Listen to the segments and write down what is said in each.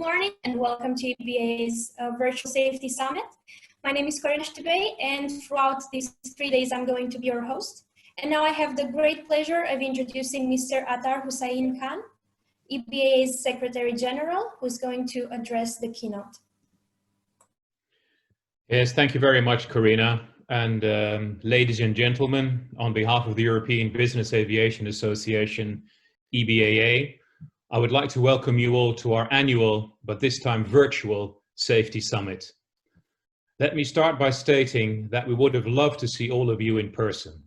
morning and welcome to EBAA's Virtual Safety Summit. My name is Corina today, and throughout these 3 days I'm going to be your host. And now I have the great pleasure of introducing Mr. Athar Husain Khan, EBAA's Secretary General, who's going to address the keynote. Yes, thank you very much, Corina. And ladies and gentlemen, on behalf of the European Business Aviation Association, EBAA, I would like to welcome you all to our annual, but this time virtual, Safety Summit. Let me start by stating that we would have loved to see all of you in person.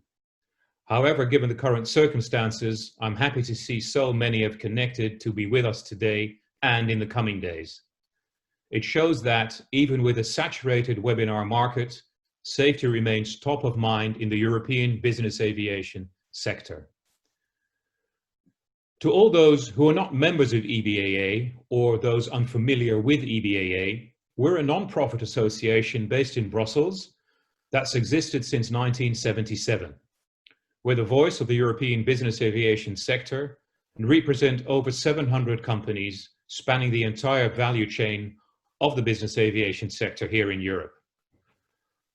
However, given the current circumstances, I'm happy to see so many have connected to be with us today and in the coming days. It shows that even with a saturated webinar market, safety remains top of mind in the European business aviation sector. To all those who are not members of EBAA or those unfamiliar with EBAA, we're a non-profit association based in Brussels that's existed since 1977. We're the voice of the European business aviation sector and represent over 700 companies spanning the entire value chain of the business aviation sector here in Europe.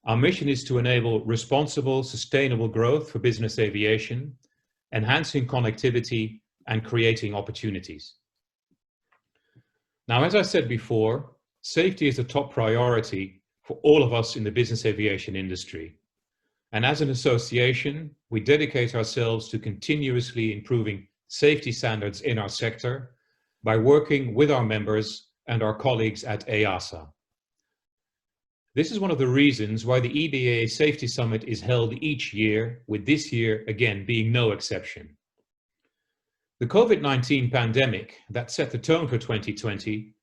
Our mission is to enable responsible, sustainable growth for business aviation, enhancing connectivity and creating opportunities. Now, as I said before, safety is a top priority for all of us in the business aviation industry. And as an association, we dedicate ourselves to continuously improving safety standards in our sector by working with our members and our colleagues at EASA. This is one of the reasons why the EBAA Safety Summit is held each year, with this year again being no exception. The COVID-19 pandemic that set the tone for 2020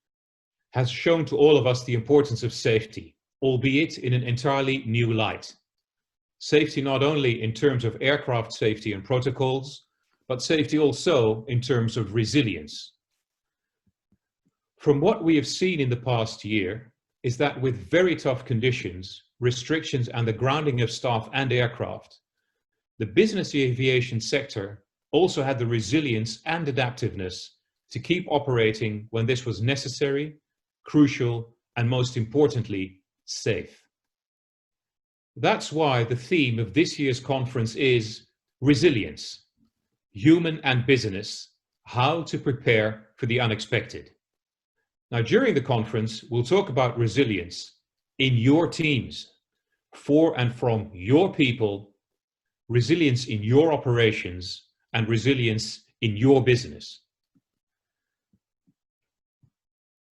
has shown to all of us the importance of safety, albeit in an entirely new light. Safety not only in terms of aircraft safety and protocols, but safety also in terms of resilience. From what we have seen in the past year is that with very tough conditions, restrictions and the grounding of staff and aircraft, the business aviation sector also had the resilience and adaptiveness to keep operating when this was necessary, crucial, and most importantly, safe. That's why the theme of this year's conference is Resilience, Human and Business, How to Prepare for the Unexpected. Now, during the conference, we'll talk about resilience in your teams, for and from your people, resilience in your operations, and resilience in your business.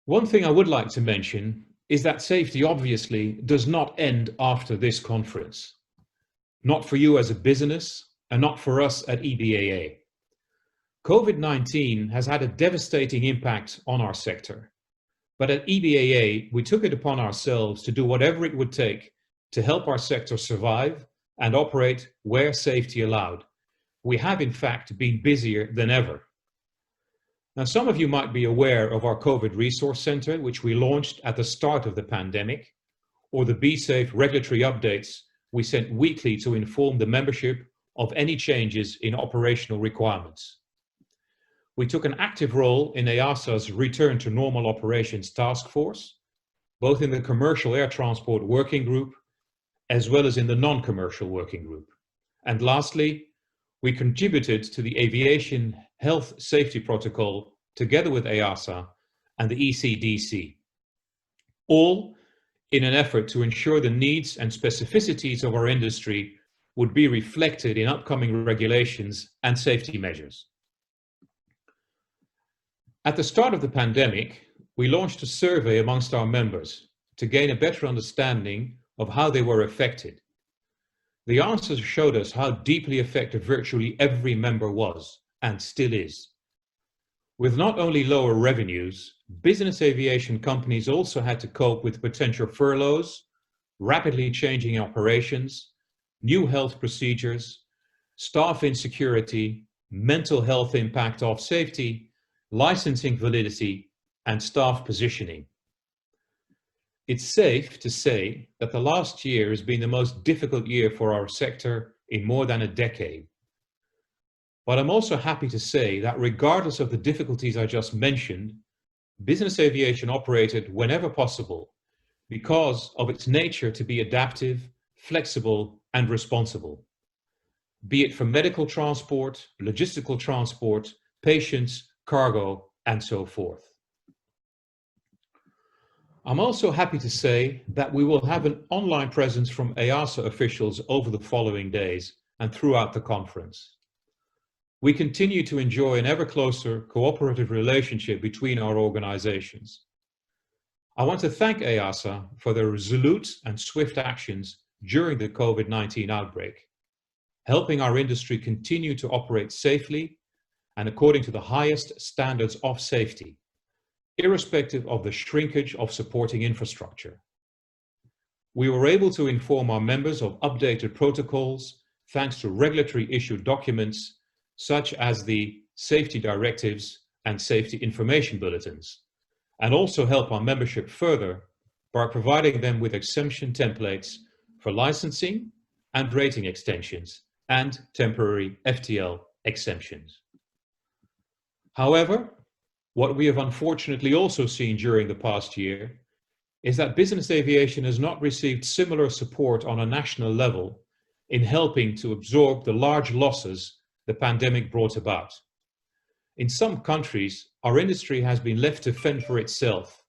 One thing I would like to mention is that safety obviously does not end after this conference. Not for you as a business and not for us at EBAA. COVID-19 has had a devastating impact on our sector. But at EBAA, we took it upon ourselves to do whatever it would take to help our sector survive and operate where safety allowed. We have in fact been busier than ever. Now, some of you might be aware of our COVID Resource Center, which we launched at the start of the pandemic, or the Be Safe regulatory updates we sent weekly to inform the membership of any changes in operational requirements. We took an active role in EASA's Return to Normal Operations Task Force, both in the Commercial Air Transport Working Group, as well as in the Non-Commercial Working Group. And lastly, we contributed to the Aviation Health Safety Protocol together with EASA and the ECDC, all in an effort to ensure the needs and specificities of our industry would be reflected in upcoming regulations and safety measures. At the start of the pandemic, we launched a survey amongst our members to gain a better understanding of how they were affected. The answers showed us how deeply affected virtually every member was and still is. With not only lower revenues, business aviation companies also had to cope with potential furloughs, rapidly changing operations, new health procedures, staff insecurity, mental health impact of safety, licensing validity, and staff positioning. It's safe to say that the last year has been the most difficult year for our sector in more than a decade. But I'm also happy to say that regardless of the difficulties I just mentioned, business aviation operated whenever possible because of its nature to be adaptive, flexible, and responsible, be it for medical transport, logistical transport, patients, cargo, and so forth. I'm also happy to say that we will have an online presence from EASA officials over the following days and throughout the conference. We continue to enjoy an ever closer cooperative relationship between our organizations. I want to thank EASA for their resolute and swift actions during the COVID-19 outbreak, helping our industry continue to operate safely and according to the highest standards of safety, irrespective of the shrinkage of supporting infrastructure. We were able to inform our members of updated protocols thanks to regulatory issued documents such as the safety directives and safety information bulletins, and also help our membership further by providing them with exemption templates for licensing and rating extensions and temporary FTL exemptions. However, what we have unfortunately also seen during the past year is that business aviation has not received similar support on a national level in helping to absorb the large losses the pandemic brought about. In some countries, our industry has been left to fend for itself,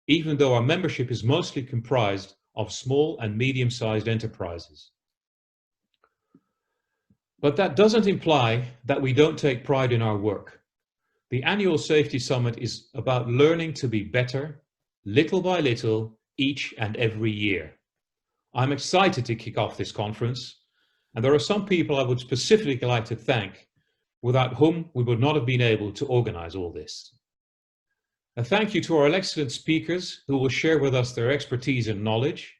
even though our membership is mostly comprised of small and medium-sized enterprises. But that doesn't imply that we don't take pride in our work. The annual Safety Summit is about learning to be better, little by little, each and every year. I'm excited to kick off this conference, and there are some people I would specifically like to thank, without whom we would not have been able to organize all this. A thank you to our excellent speakers who will share with us their expertise and knowledge.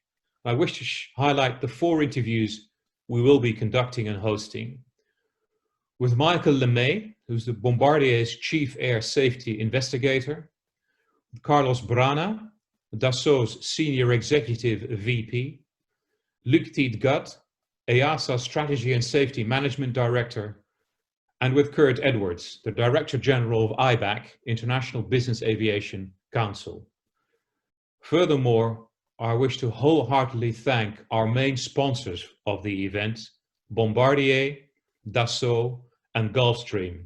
I wish to highlight the 4 interviews we will be conducting and hosting. With Michael Lemay, who's the Bombardier's Chief Air Safety Investigator, Carlos Brana, Dassault's Senior Executive VP, Luc Tiedgat, EASA Strategy and Safety Management Director, and with Kurt Edwards, the Director General of IBAC, International Business Aviation Council. Furthermore, I wish to wholeheartedly thank our main sponsors of the event, Bombardier, Dassault, and Gulfstream.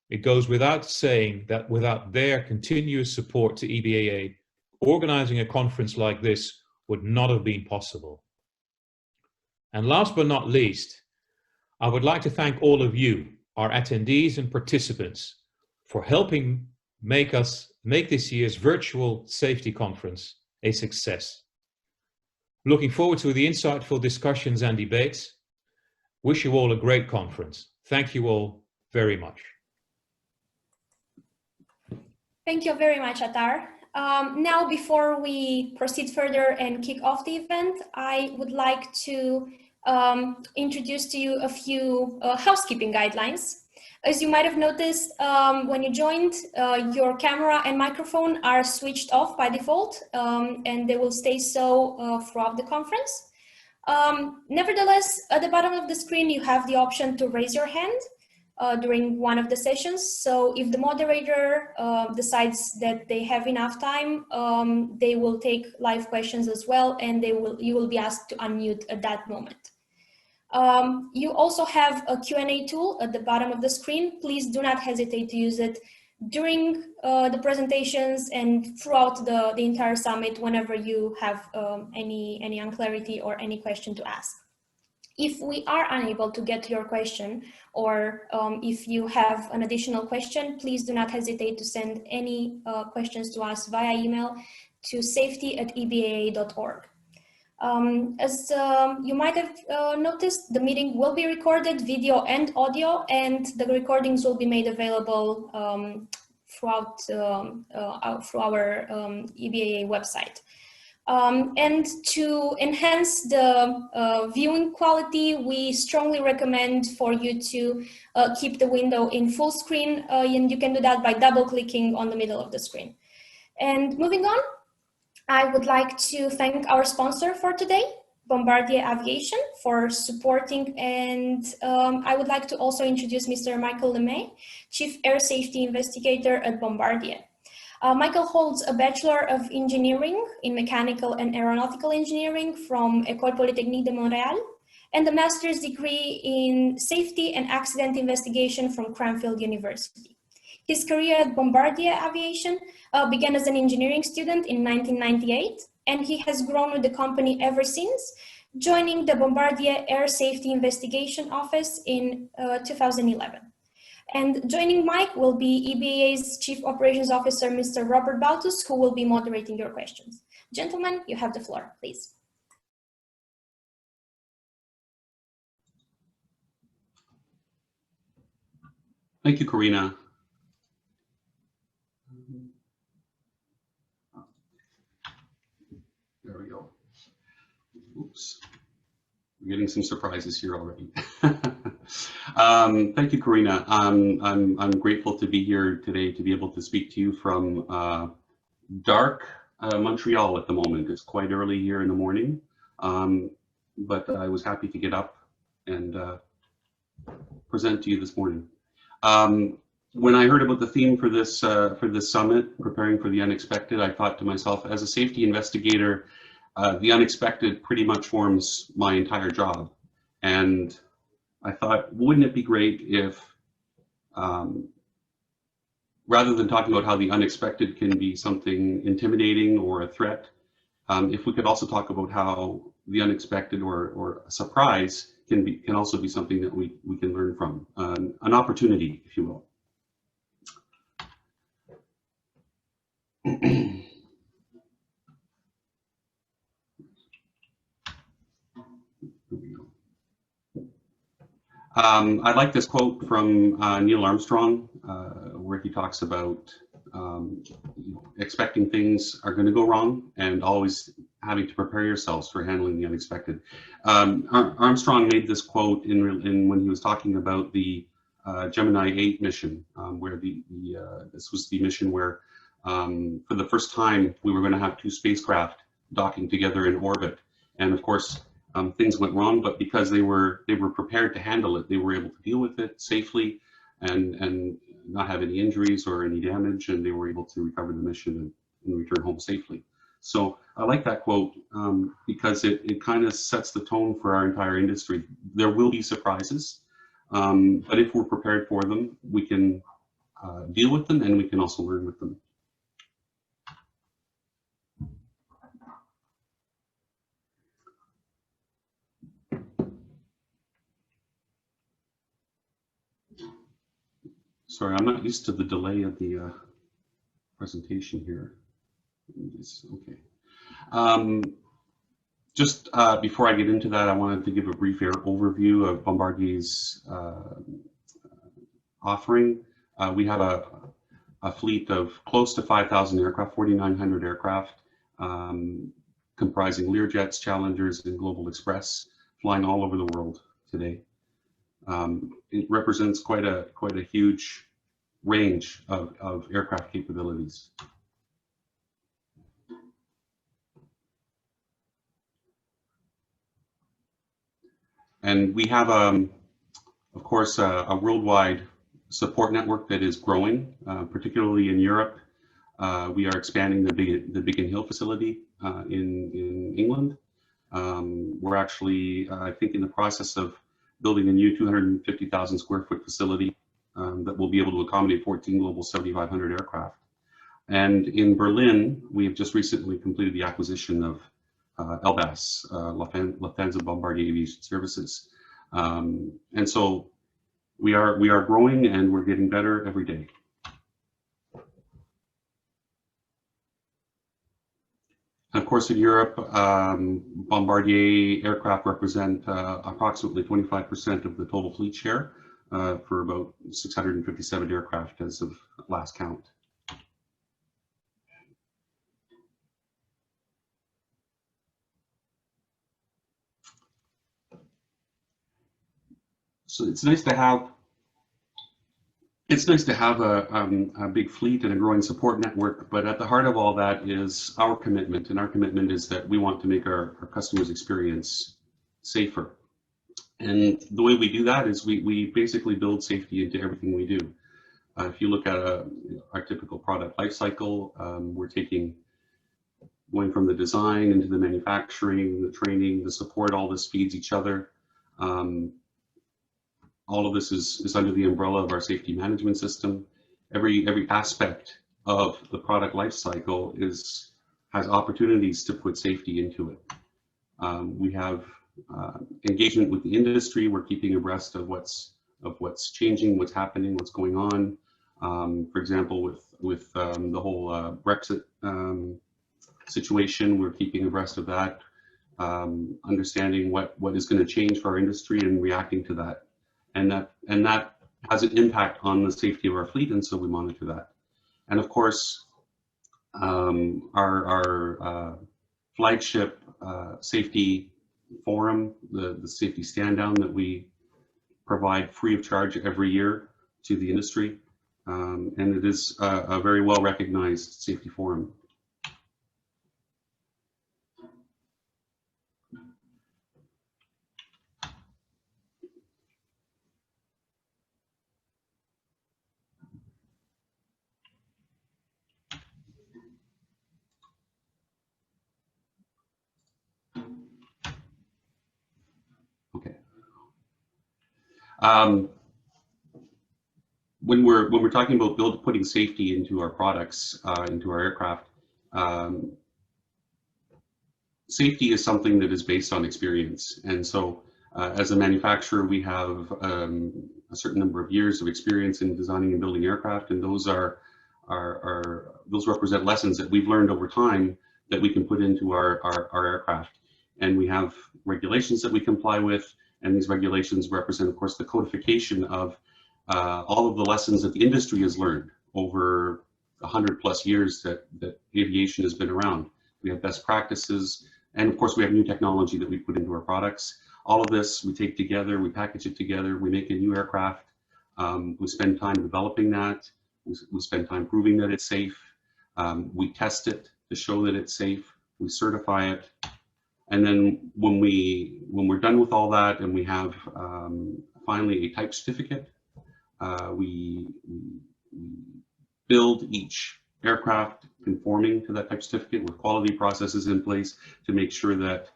It goes without saying that without their continuous support to EBAA, organizing a conference like this would not have been possible. And last but not least, I would like to thank all of you, our attendees and participants, for helping make this year's virtual safety conference a success. Looking forward to the insightful discussions and debates. Wish you all a great conference. Thank you all very much. Thank you very much, Athar. Now, before we proceed further and kick off the event, I would like to introduce to you a few housekeeping guidelines. As you might have noticed, when you joined, your camera and microphone are switched off by default, and they will stay so throughout the conference. Nevertheless, at the bottom of the screen, you have the option to raise your hand during one of the sessions. So if the moderator decides that they have enough time, they will take live questions as well, and you will be asked to unmute at that moment. You also have a Q&A tool at the bottom of the screen. Please do not hesitate to use it during the presentations and throughout the entire summit whenever you have any unclarity or any question to ask. If we are unable to get to your question, or if you have an additional question, please do not hesitate to send any questions to us via email to safety@ebaa.org. As you might have noticed, the meeting will be recorded, video and audio, and the recordings will be made available through our EBAA website. And to enhance the viewing quality, we strongly recommend for you to keep the window in full screen, and you can do that by double-clicking on the middle of the screen. And moving on, I would like to thank our sponsor for today, Bombardier Aviation, for supporting, and I would like to also introduce Mr. Michael Lemay, Chief Air Safety Investigator at Bombardier. Michael holds a Bachelor of Engineering in Mechanical and Aeronautical Engineering from École Polytechnique de Montréal, and a master's degree in Safety and Accident Investigation from Cranfield University. His career at Bombardier Aviation began as an engineering student in 1998, and he has grown with the company ever since, joining the Bombardier Air Safety Investigation Office in 2011. And joining Mike will be EBAA's Chief Operations Officer, Mr. Robert Baltus, who will be moderating your questions. Gentlemen, you have the floor, please. Thank you, Karina. There we go. Oops. We're getting some surprises here already. Thank you, Karina. I'm grateful to be here today to be able to speak to you from dark Montreal at the moment. It's quite early here in the morning, but I was happy to get up and present to you this morning. When I heard about the theme for this summit, preparing for the unexpected, I thought to myself, as a safety investigator, the unexpected pretty much forms my entire job. And I thought, wouldn't it be great if, rather than talking about how the unexpected can be something intimidating or a threat, if we could also talk about how the unexpected or a surprise can also be something that we can learn from, an opportunity, if you will. I like this quote from Neil Armstrong, where he talks about expecting things are going to go wrong and always having to prepare yourselves for handling the unexpected. Armstrong made this quote when he was talking about the Gemini 8 mission, where this was the mission where for the first time we were going to have two spacecraft docking together in orbit, and of course things went wrong, but because they were prepared to handle it, they were able to deal with it safely and not have any injuries or any damage, and they were able to recover the mission and return home safely. So I like that quote because it kind of sets the tone for our entire industry. There will be surprises, but if we're prepared for them, we can deal with them and we can also learn with them. Sorry, I'm not used to the delay of the presentation here. Okay. Just before I get into that, I wanted to give a brief overview of Bombardier's offering. We have a fleet of close to 5,000 aircraft, 4,900 aircraft, comprising Learjets, Challengers, and Global Express, flying all over the world today. It represents quite a huge range of aircraft capabilities. And we have, of course, a worldwide support network that is growing, particularly in Europe. We are expanding the Biggin Hill facility in England. We're actually, I think, in the process of building a new 250,000 square foot facility that will be able to accommodate 14 Global 7500 aircraft. And in Berlin, we have just recently completed the acquisition of LBAS, Lufthansa Bombardier Aviation Services. And so we are growing and we're getting better every day. And of course, in Europe, Bombardier aircraft represent approximately 25% of the total fleet share for about 657 aircraft as of last count. So it's nice to have a big fleet and a growing support network, but at the heart of all that is our commitment, and our commitment is that we want to make our customers' experience safer. And the way we do that is we basically build safety into everything we do. If you look at our typical product life cycle, we're going from the design into the manufacturing, the training, the support, all this feeds each other. All of this is under the umbrella of our safety management system. Every aspect of the product life cycle has opportunities to put safety into it. We have engagement with the industry. We're keeping abreast of what's changing, what's happening, what's going on. For example, with the whole Brexit situation, we're keeping abreast of that, understanding what is going to change for our industry and reacting to that. And that has an impact on the safety of our fleet, and so we monitor that. And of course, our flagship safety forum, the safety stand down that we provide free of charge every year to the industry, and it is a very well recognized safety forum. When we're talking about putting safety into our products, into our aircraft, safety is something that is based on experience. And so as a manufacturer, we have a certain number of years of experience in designing and building aircraft, and those represent lessons that we've learned over time that we can put into our aircraft. And we have regulations that we comply with, and these regulations represent, of course, the codification of all of the lessons that the industry has learned over 100+ years that aviation has been around. We have best practices, and of course we have new technology that we put into our products. All of this we take together, we package it together, we make a new aircraft, we spend time developing that, we spend time proving that it's safe, we test it to show that it's safe, we certify it, and then when we're done with all that and we have finally a type certificate, we build each aircraft conforming to that type certificate with quality processes in place to make sure that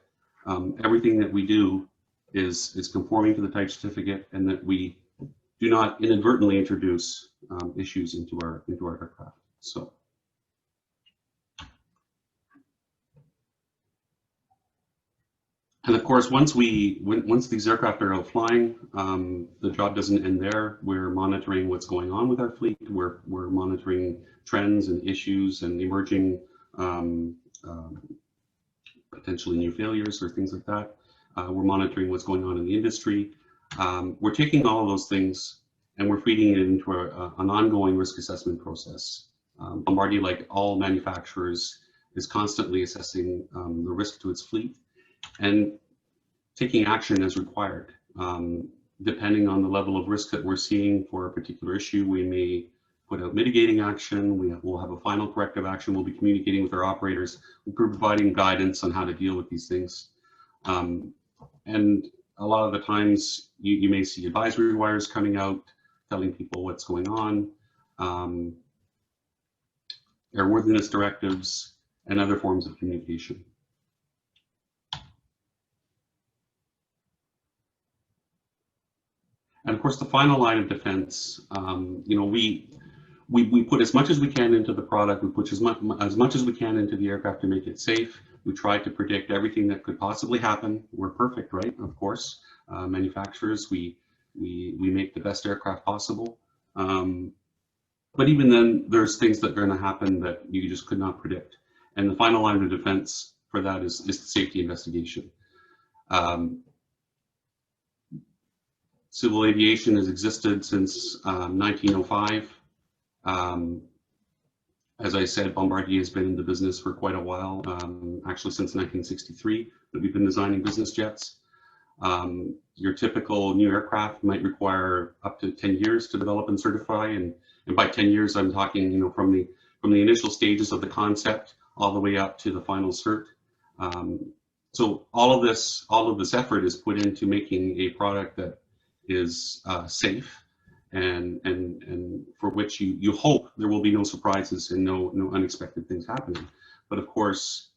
everything that we do is conforming to the type certificate, and that we do not inadvertently introduce issues into our aircraft. So. And of course, once these aircraft are out flying, the job doesn't end there. We're monitoring what's going on with our fleet. We're monitoring trends and issues and emerging potentially new failures or things like that. We're monitoring what's going on in the industry. We're taking all of those things and we're feeding it into an ongoing risk assessment process. Bombardier, like all manufacturers, is constantly assessing the risk to its fleet and taking action as required. Depending on the level of risk that we're seeing for a particular issue, we may put out mitigating action, we'll have a final corrective action, we'll be communicating with our operators, we're providing guidance on how to deal with these things. And a lot of the times you may see advisory wires coming out telling people what's going on, airworthiness directives, and other forms of communication. And of course, the final line of defense, we put as much as we can into the product, we put as much as we can into the aircraft to make it safe. We try to predict everything that could possibly happen. We're perfect, right? Of course, manufacturers, we make the best aircraft possible. But even then, there's things that are going to happen that you just could not predict. And the final line of defense for that is the safety investigation. Civil aviation has existed since 1905. As I said, Bombardier has been in the business for quite a while, actually since 1963, that we've been designing business jets. Your typical new aircraft might require up to 10 years to develop and certify, and by 10 years, I'm talking, from the initial stages of the concept all the way up to the final cert. So all of this effort is put into making a product that is safe and for which you hope there will be no surprises and no unexpected things happening. But of course,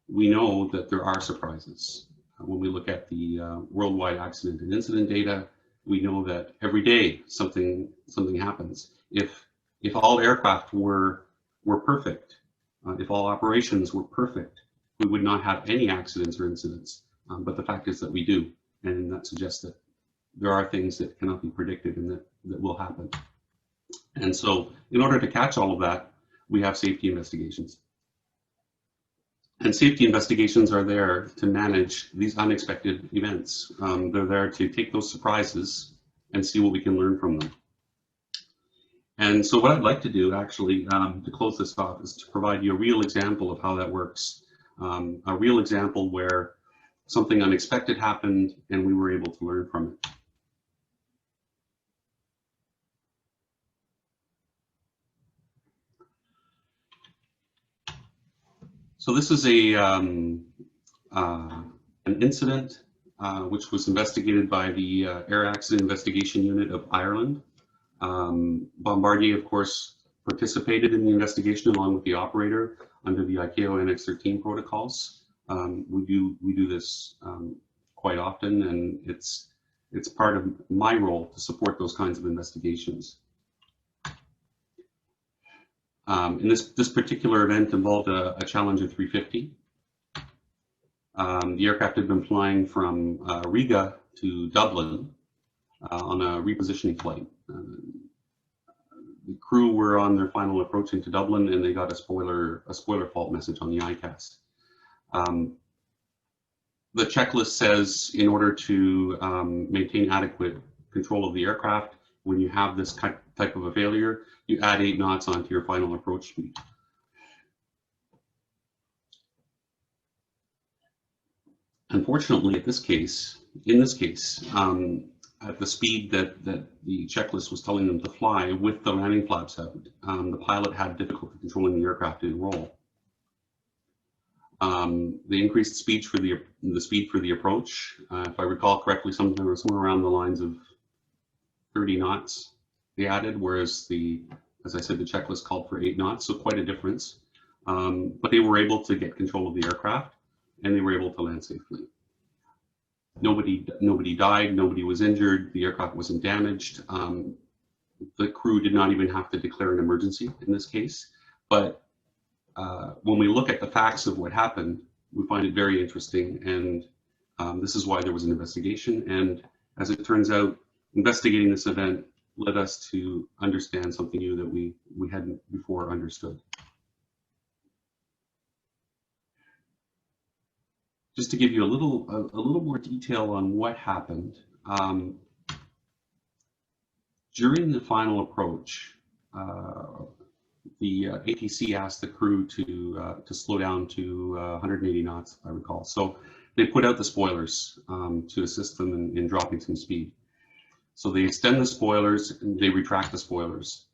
we know that there are surprises. When we look at the worldwide accident and incident data, we know that every day something happens. If all aircraft were perfect, if all operations were perfect, we would not have any accidents or incidents. But the fact is that we do, and that suggests that there are things that cannot be predicted and that will happen. And so in order to catch all of that, we have safety investigations. And safety investigations are there to manage these unexpected events. They're there to take those surprises and see what we can learn from them. And so what I'd like to do actually to close this off is to provide you a real example of how that works. A real example where something unexpected happened and we were able to learn from it. So this is an incident which was investigated by the Air Accident Investigation Unit of Ireland. Bombardier, of course, participated in the investigation along with the operator under the ICAO Annex 13 protocols. We do this quite often, and it's part of my role to support those kinds of investigations. And this particular event involved a Challenger 350. The aircraft had been flying from Riga to Dublin on a repositioning flight. The crew were on their final approach into Dublin, and they got a spoiler fault message on the ICAS. The checklist says in order to maintain adequate control of the aircraft, when you have this type of a failure, you add 8 knots onto your final approach speed. Unfortunately, in this case, at the speed that the checklist was telling them to fly with the landing flaps out, the pilot had difficulty controlling the aircraft in roll. The increased speed for the approach, if I recall correctly, somewhere around the lines of 30 knots they added, whereas as I said, the checklist called for 8 knots, so quite a difference. But they were able to get control of the aircraft, and they were able to land safely. Nobody died, nobody was injured, the aircraft wasn't damaged. The crew did not even have to declare an emergency in this case. But when we look at the facts of what happened, we find it very interesting, and this is why there was an investigation. And as it turns out, investigating this event led us to understand something new that we hadn't before understood. Just to give you a little more detail on what happened, during the final approach, the ATC asked the crew to slow down to 180 knots, if I recall. So they put out the spoilers to assist them in dropping some speed. So they extend the spoilers and they retract the spoilers.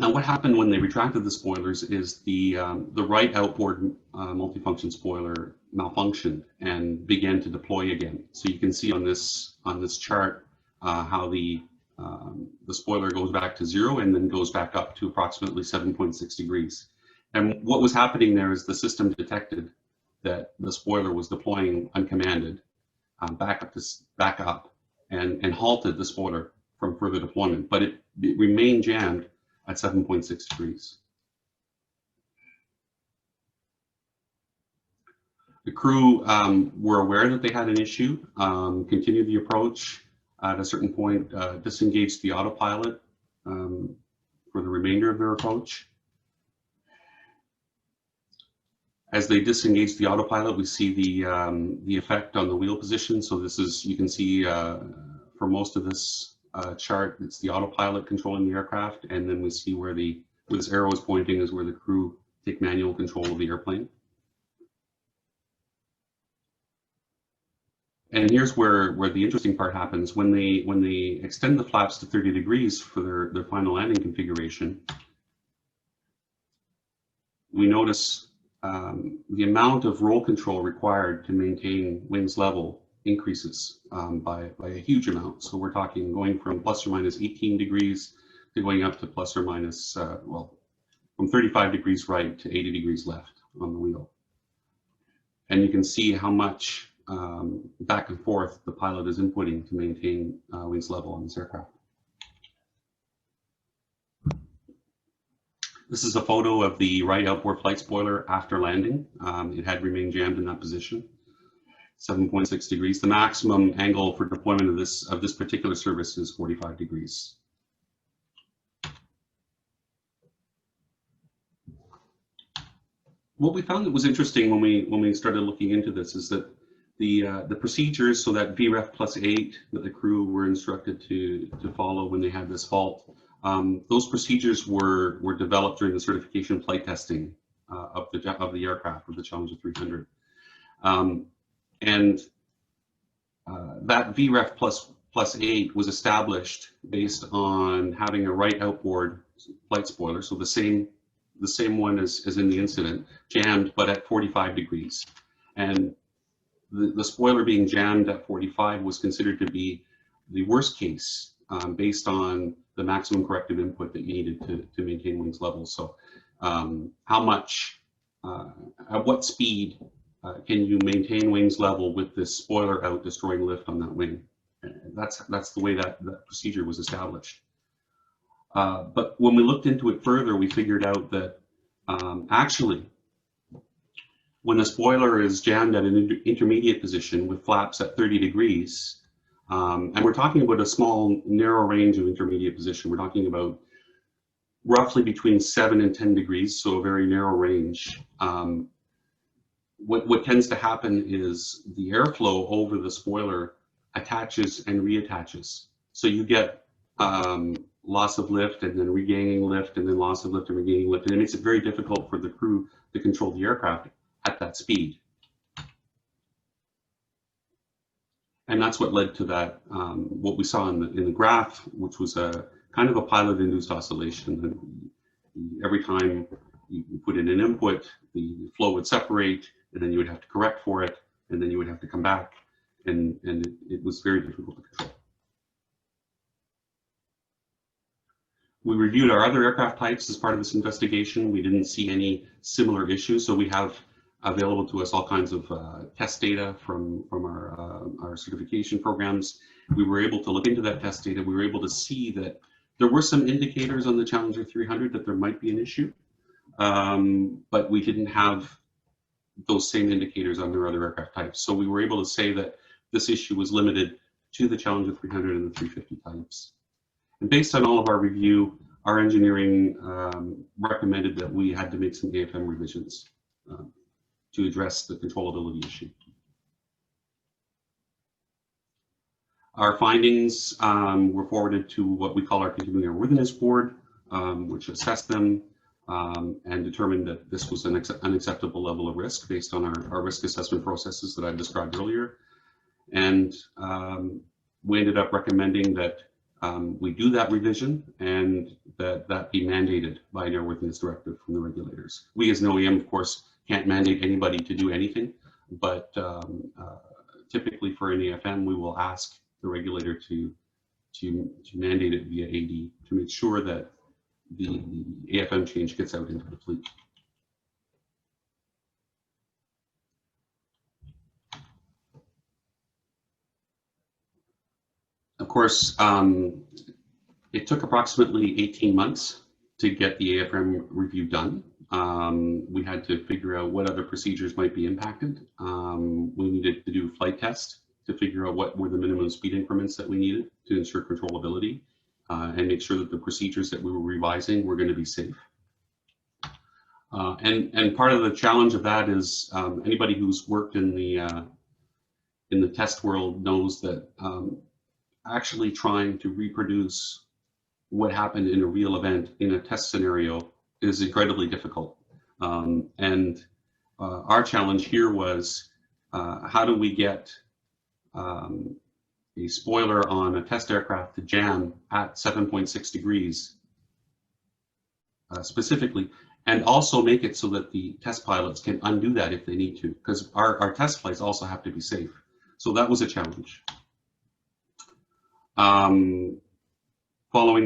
Now, what happened when they retracted the spoilers is the right outboard multifunction spoiler malfunctioned and began to deploy again. So you can see on this chart how the spoiler goes back to 0 and then goes back up to approximately 7.6 degrees. And what was happening there is the system detected that the spoiler was deploying uncommanded back up and halted the spoiler from further deployment, but it remained jammed at 7.6 degrees. The crew were aware that they had an issue, continued the approach. At a certain point, disengaged the autopilot for the remainder of their approach. As they disengage the autopilot, we see the effect on the wheel position. So this is, you can see for most of this chart, it's the autopilot controlling the aircraft, and then we see where this arrow is pointing is where the crew take manual control of the airplane. And here's where the interesting part happens. When they extend the flaps to 30 degrees for their final landing configuration, we notice the amount of roll control required to maintain wings level increases by a huge amount. So we're talking going from plus or minus 18 degrees to going up to plus or minus, well, from 35 degrees right to 80 degrees left on the wheel. And you can see how much back and forth the pilot is inputting to maintain wings level on this aircraft. This is a photo of the right outboard flight spoiler after landing. It had remained jammed in that position, 7.6 degrees. The maximum angle for deployment of this particular service is 45 degrees. What we found that was interesting when we started looking into this is that the procedures, so that VREF +8 that the crew were instructed to follow when they had this fault, those procedures were developed during the certification flight testing of the aircraft, of the Challenger 300, and that VREF +8 was established based on having a right outboard flight spoiler, so the same one as in the incident, jammed but at 45 degrees, and the spoiler being jammed at 45 was considered to be the worst case based on the maximum corrective input that you needed to maintain wings level. So how much, at what speed can you maintain wings level with this spoiler out destroying lift on that wing? That's the way that procedure was established. But when we looked into it further, we figured out that actually, when the spoiler is jammed at an intermediate position with flaps at 30 degrees, and we're talking about a small, narrow range of intermediate position. We're talking about roughly between 7 and 10 degrees, so a very narrow range. What tends to happen is the airflow over the spoiler attaches and reattaches. So you get loss of lift and then regaining lift and then loss of lift and regaining lift. And it makes it very difficult for the crew to control the aircraft at that speed. And that's what led to that, what we saw in the graph, which was a kind of a pilot-induced oscillation. And every time you put in an input, the flow would separate, and then you would have to correct for it, and then you would have to come back, and it was very difficult to control. We reviewed our other aircraft types as part of this investigation. We didn't see any similar issues, so we have available to us all kinds of test data from our certification programs. We were able to look into that test data. We were able to see that there were some indicators on the Challenger 300 that there might be an issue, but we didn't have those same indicators on their other aircraft types. So we were able to say that this issue was limited to the Challenger 300 and the 350 types. And based on all of our review, our engineering recommended that we had to make some AFM revisions to address the controllability issue. Our findings were forwarded to what we call our continuing airworthiness board, which assessed them and determined that this was an unacceptable level of risk based on our risk assessment processes that I described earlier. And we ended up recommending that we do that revision and that be mandated by an airworthiness directive from the regulators. We as an OEM, of course, can't mandate anybody to do anything, but typically for an AFM, we will ask the regulator to mandate it via AD to make sure that the AFM change gets out into the fleet. Of course, it took approximately 18 months to get the AFM review done. We had to figure out what other procedures might be impacted. We needed to do flight tests to figure out what were the minimum speed increments that we needed to ensure controllability and make sure that the procedures that we were revising were going to be safe. And part of the challenge of that is anybody who's worked in the test world knows that actually trying to reproduce what happened in a real event in a test scenario is incredibly difficult. And our challenge here was how do we get a spoiler on a test aircraft to jam at 7.6 degrees specifically, and also make it so that the test pilots can undo that if they need to, because our test flights also have to be safe. So that was a challenge. Following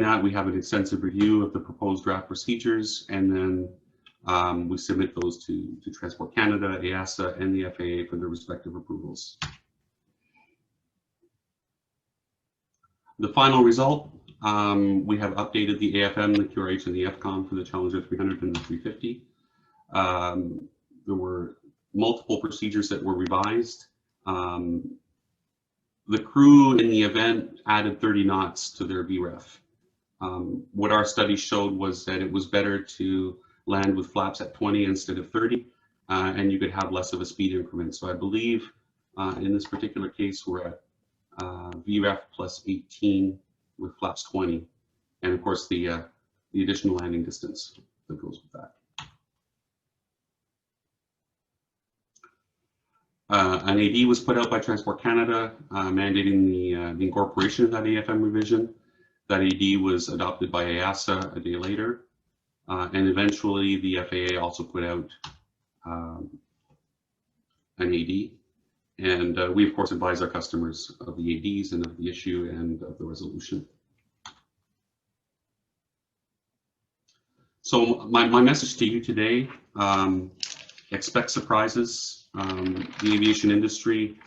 that, we have an extensive review of the proposed draft procedures, and then we submit those to Transport Canada, EASA, and the FAA for their respective approvals. The final result, we have updated the AFM, the QRH, and the FCOM for the Challenger 300 and the 350. There were multiple procedures that were revised. The crew in the event added 30 knots to their VREF. What our study showed was that it was better to land with flaps at 20 instead of 30, and you could have less of a speed increment. So I believe in this particular case, we're at VREF plus 18 with flaps 20, and of course the additional landing distance that goes with that. An AD was put out by Transport Canada mandating the incorporation of that AFM revision. That AD was adopted by EASA a day later, and eventually the FAA also put out an AD. And we, of course, advise our customers of the ADs and of the issue and of the resolution. So my message to you today, expect surprises. The aviation industry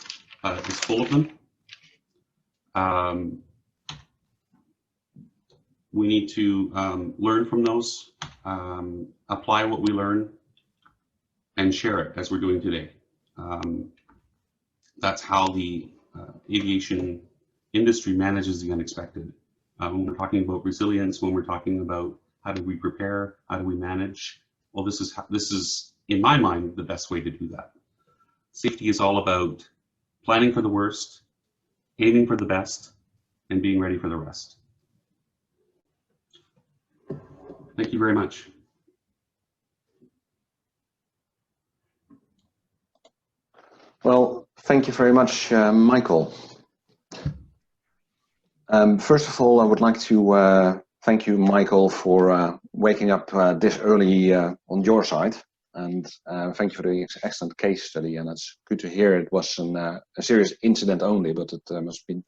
is full of them. We need to learn from those, apply what we learn, and share it as we're doing today. That's how the aviation industry manages the unexpected. When we're talking about resilience, when we're talking about how do we prepare, how do we manage, well, this is, in my mind, the best way to do that. Safety is all about planning for the worst, aiming for the best, and being ready for the rest. Thank you very much. Well, thank you very much, Michael. First of all, I would like to thank you, Michael, for waking up this early on your side. And thank you for the excellent case study. And it's good to hear it was a serious incident only, but it must be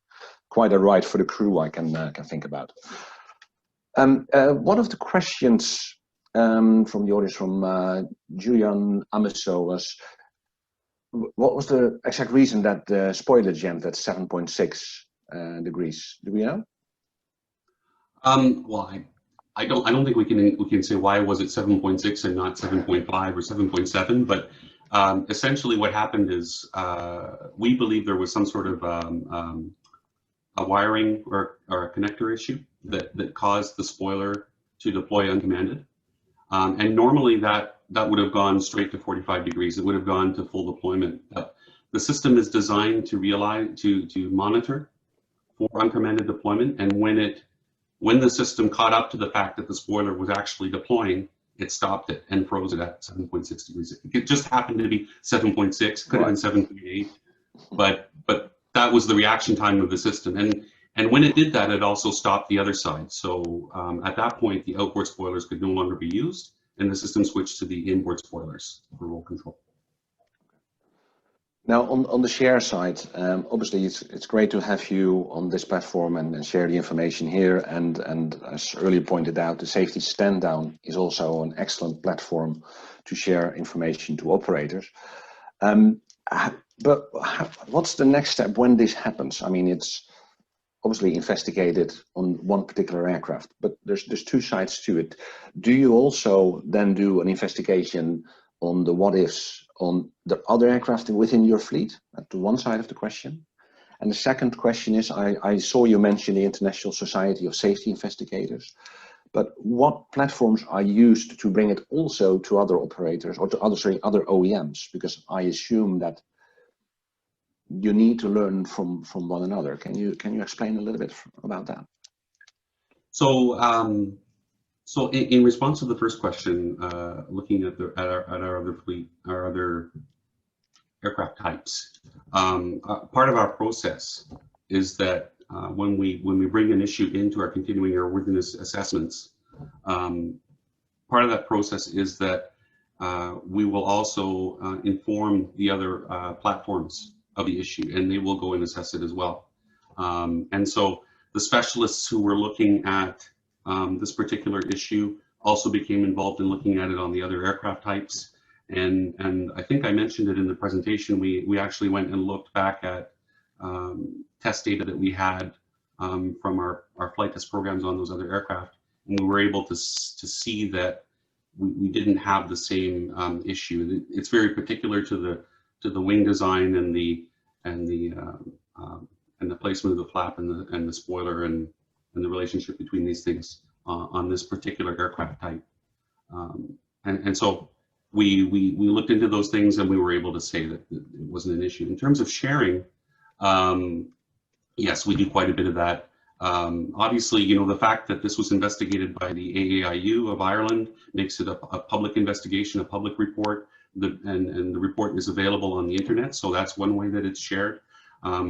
quite a ride for the crew, I can think about. One of the questions from the audience from Julian Amiso was, what was the exact reason that the spoiler jammed at 7.6 degrees? Do we know? Well, I don't think we can say why was it 7.6 and not 7.5 or 7.7. But essentially, what happened is we believe there was some sort of a wiring or a connector issue that caused the spoiler to deploy uncommanded. And normally that would have gone straight to 45 degrees. It would have gone to full deployment. The system is designed to monitor for uncommanded deployment, and when the system caught up to the fact that the spoiler was actually deploying, it stopped it and froze it at 7.6 degrees. It just happened to be 7.6, could have been 7.8, but that was the reaction time of the system. And when it did that, it also stopped the other side. So at that point, the outboard spoilers could no longer be used, and the system switched to the inboard spoilers for roll control. Now, on the share side, obviously it's great to have you on this platform and share the information here. And as earlier pointed out, the safety stand down is also an excellent platform to share information to operators. But what's the next step when this happens? I mean, it's obviously investigated on one particular aircraft, but there's two sides to it. Do you also then do an investigation on the what ifs on the other aircraft within your fleet? That's one side of the question. And the second question is, I saw you mention the International Society of Safety Investigators, but what platforms are used to bring it also to other operators or to other OEMs? Because I assume that you need to learn from one another. Can you explain a little bit about that? So in response to the first question, looking at our other fleet, our other aircraft types, part of our process is that when we bring an issue into our continuing airworthiness assessments, part of that process is that we will also inform the other platforms of the issue, and they will go and assess it as well. And so the specialists who were looking at this particular issue also became involved in looking at it on the other aircraft types. And I think I mentioned it in the presentation, we actually went and looked back at test data that we had from our flight test programs on those other aircraft. And we were able to see that we didn't have the same issue. It's very particular to the wing design and the placement of the flap and the spoiler and the relationship between these things on this particular aircraft type. And so we looked into those things, and we were able to say that it wasn't an issue. In terms of sharing, yes, we do quite a bit of that. Obviously, you know, the fact that this was investigated by the AAIU of Ireland makes it a public investigation, a public report, and the report is available on the internet, so that's one way that it's shared.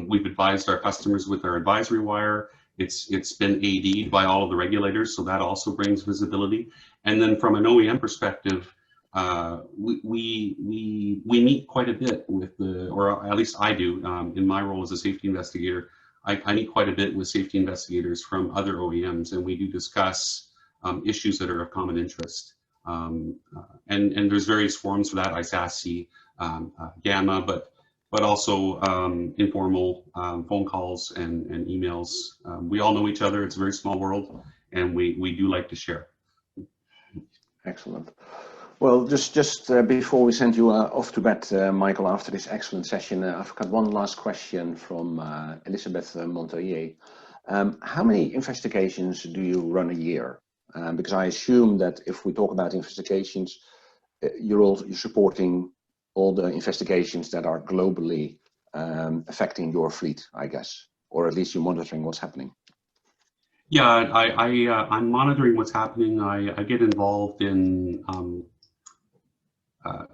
We've advised our customers with our advisory wire. It's been AD'd by all of the regulators, so that also brings visibility. And then from an OEM perspective, we meet quite a bit with or at least I do, in my role as a safety investigator. I meet quite a bit with safety investigators from other OEMs, and we do discuss issues that are of common interest. And there's various forums for that, ISASI, Gamma, but also informal phone calls and emails. We all know each other. It's a very small world, and we do like to share. Excellent. Well, just before we send you off to bed, Michael, after this excellent session, I've got one last question from Elizabeth Montoyer. How many investigations do you run a year? Because I assume that if we talk about investigations, you're supporting all the investigations that are globally affecting your fleet, I guess, or at least you're monitoring what's happening. Yeah, I'm monitoring what's happening. I get involved in,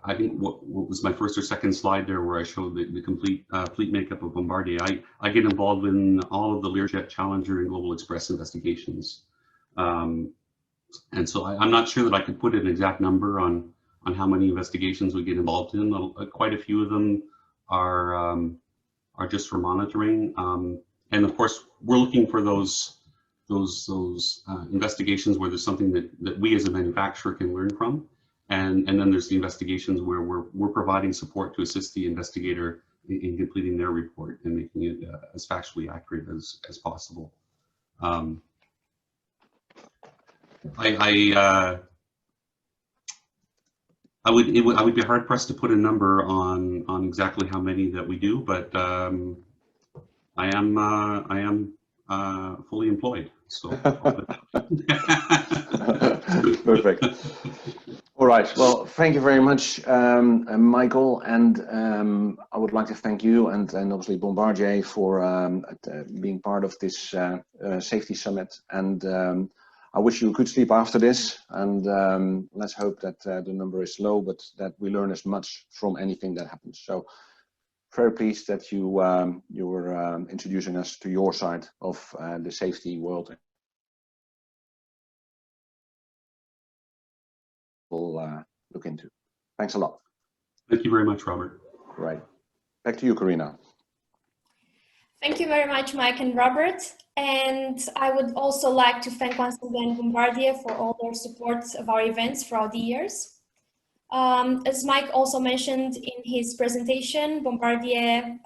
I think what was my first or second slide there where I showed the complete fleet makeup of Bombardier. I get involved in all of the Learjet, Challenger, and Global Express investigations. And so I'm not sure that I could put an exact number on how many investigations we get involved in. Quite a few of them are just for monitoring. And of course, we're looking for those investigations where there's something that we as a manufacturer can learn from. And then there's the investigations where we're providing support to assist the investigator in completing their report and making it as factually accurate as possible. I would be hard pressed to put a number on exactly how many that we do, but I am fully employed. So perfect. All right. Well, thank you very much, Michael, and I would like to thank you and obviously Bombardier for being part of this safety summit. And I wish you a good sleep after this. And let's hope that the number is low, but that we learn as much from anything that happens. So very pleased that you were introducing us to your side of the safety world. We'll look into. Thanks a lot. Thank you very much, Robert. Right. Back to you, Karina. Thank you very much, Mike and Robert. And I would also like to thank once again Bombardier for all their support of our events throughout the years. As Mike also mentioned in his presentation, Bombardier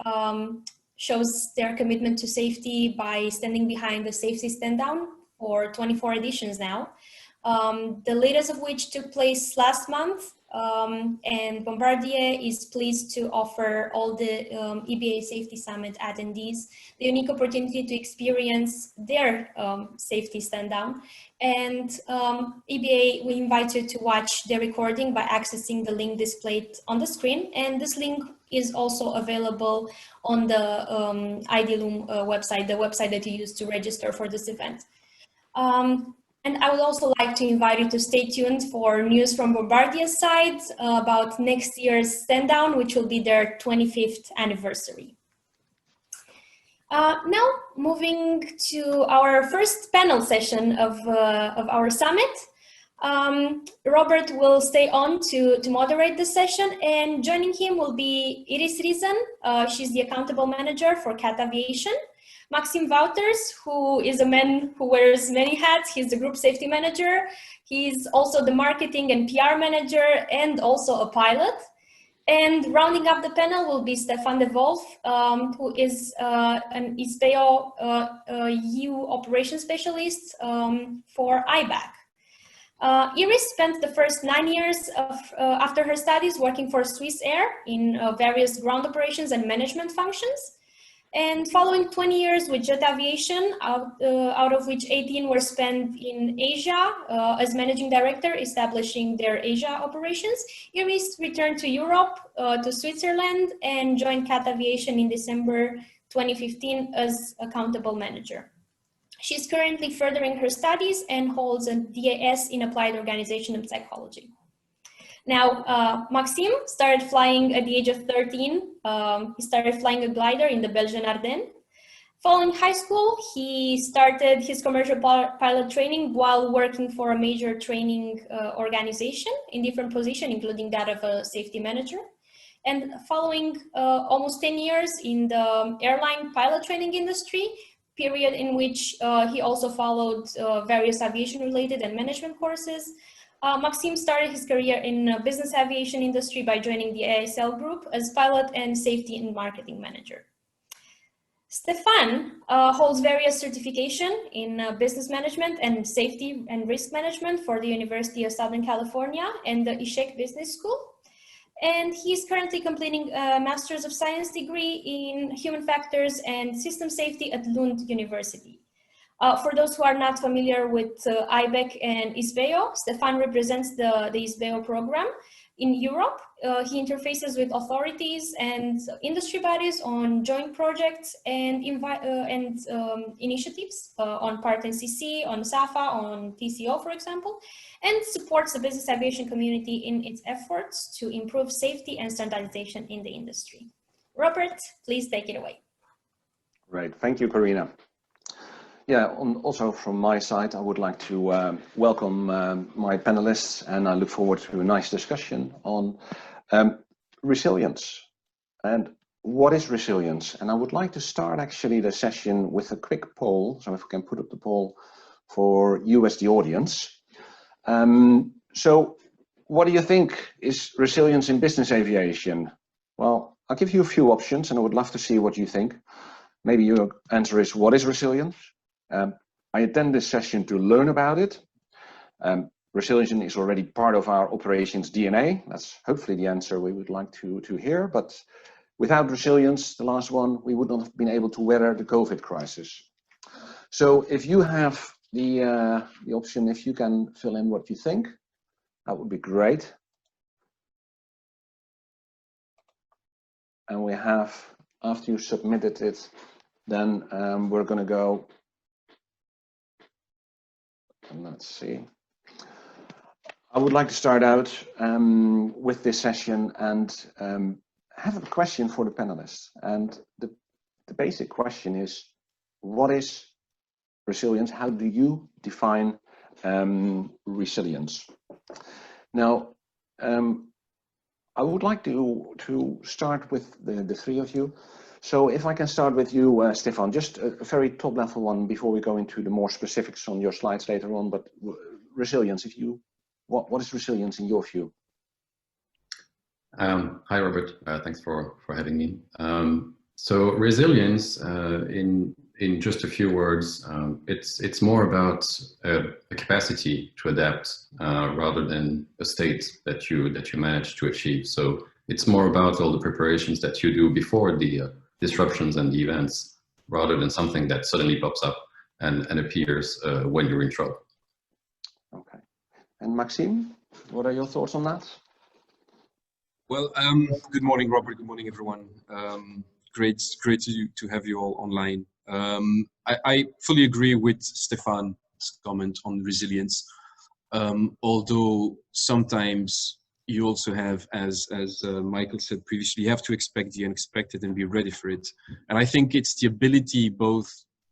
shows their commitment to safety by standing behind the safety stand down for 24 editions now. The latest of which took place last month, and Bombardier is pleased to offer all the EBAA Safety Summit attendees the unique opportunity to experience their safety stand down. And EBAA, we invite you to watch the recording by accessing the link displayed on the screen. And this link is also available on the IDLUM website, the website that you use to register for this event. And I would also like to invite you to stay tuned for news from Bombardier's side about next year's stand down, which will be their 25th anniversary. Now, moving to our first panel session of our summit, Robert will stay on to moderate the session, and joining him will be Riesen. She's the accountable manager for CAT Aviation. Maxime Wauters, who is a man who wears many hats. He's the group safety manager. He's also the marketing and PR manager and also a pilot. And rounding up the panel will be Stephane de Wolf, who is an IBAA EU operations specialist for IBAC. Iris spent the first 9 years after her studies working for Swiss Air in various ground operations and management functions. And following 20 years with Jet Aviation, out of which 18 were spent in Asia as managing director, establishing their Asia operations, Iris returned to Europe, to Switzerland, and joined CAT Aviation in December 2015 as accountable manager. She's currently furthering her studies and holds a DAS in applied organization and psychology. Now, Maxime started flying at the age of 13. He started flying a glider in the Belgian Ardennes. Following high school, he started his commercial pilot training while working for a major training organization in different positions, including that of a safety manager. And following almost 10 years in the airline pilot training industry, period in which he also followed various aviation-related and management courses, Maxime started his career in business aviation industry by joining the ASL group as pilot and safety and marketing manager. Stephane holds various certification in business management and safety and risk management for the University of Southern California and the IBAC Business School. And he's currently completing a Master's of Science degree in Human Factors and System Safety at Lund University. For those who are not familiar with IBAC and IBAA, Stephane represents the IBAA program in Europe. He interfaces with authorities and industry bodies on joint projects and initiatives on PART and CC, on SAFA, on TCO, for example, and supports the business aviation community in its efforts to improve safety and standardization in the industry. Robert, please take it away. Right, thank you, Karina. Yeah, also from my side, I would like to welcome my panelists, and I look forward to a nice discussion on resilience. And what is resilience? And I would like to start actually the session with a quick poll. So if we can put up the poll for you as the audience. So what do you think is resilience in business aviation? Well, I'll give you a few options and I would love to see what you think. Maybe your answer is, what is resilience? I attend this session to learn about it. Resilience is already part of our operations DNA. That's hopefully the answer we would like to hear. But without resilience, the last one, we would not have been able to weather the COVID crisis. So if you have the option, if you can fill in what you think, that would be great. And we have, after you submitted it, then we're going to go. And let's see. I would like to start out with this session and have a question for the panelists. And the basic question is, what is resilience? How do you define resilience? Now, I would like to start with the three of you. So if I can start with you, Stephane, just a very top level one before we go into the more specifics on your slides later on, but resilience, what is resilience in your view? Hi, Robert, thanks for having me. So resilience, in just a few words, it's more about a capacity to adapt rather than a state that you manage to achieve. So it's more about all the preparations that you do before the disruptions and the events, rather than something that suddenly pops up and appears when you're in trouble. Okay. And Maxime, what are your thoughts on that? Well, good morning, Robert. Good morning, everyone. Great to have you all online. I fully agree with Stephane's comment on resilience. Although sometimes you also have, as Michael said previously, you have to expect the unexpected and be ready for it. And I think it's the ability, both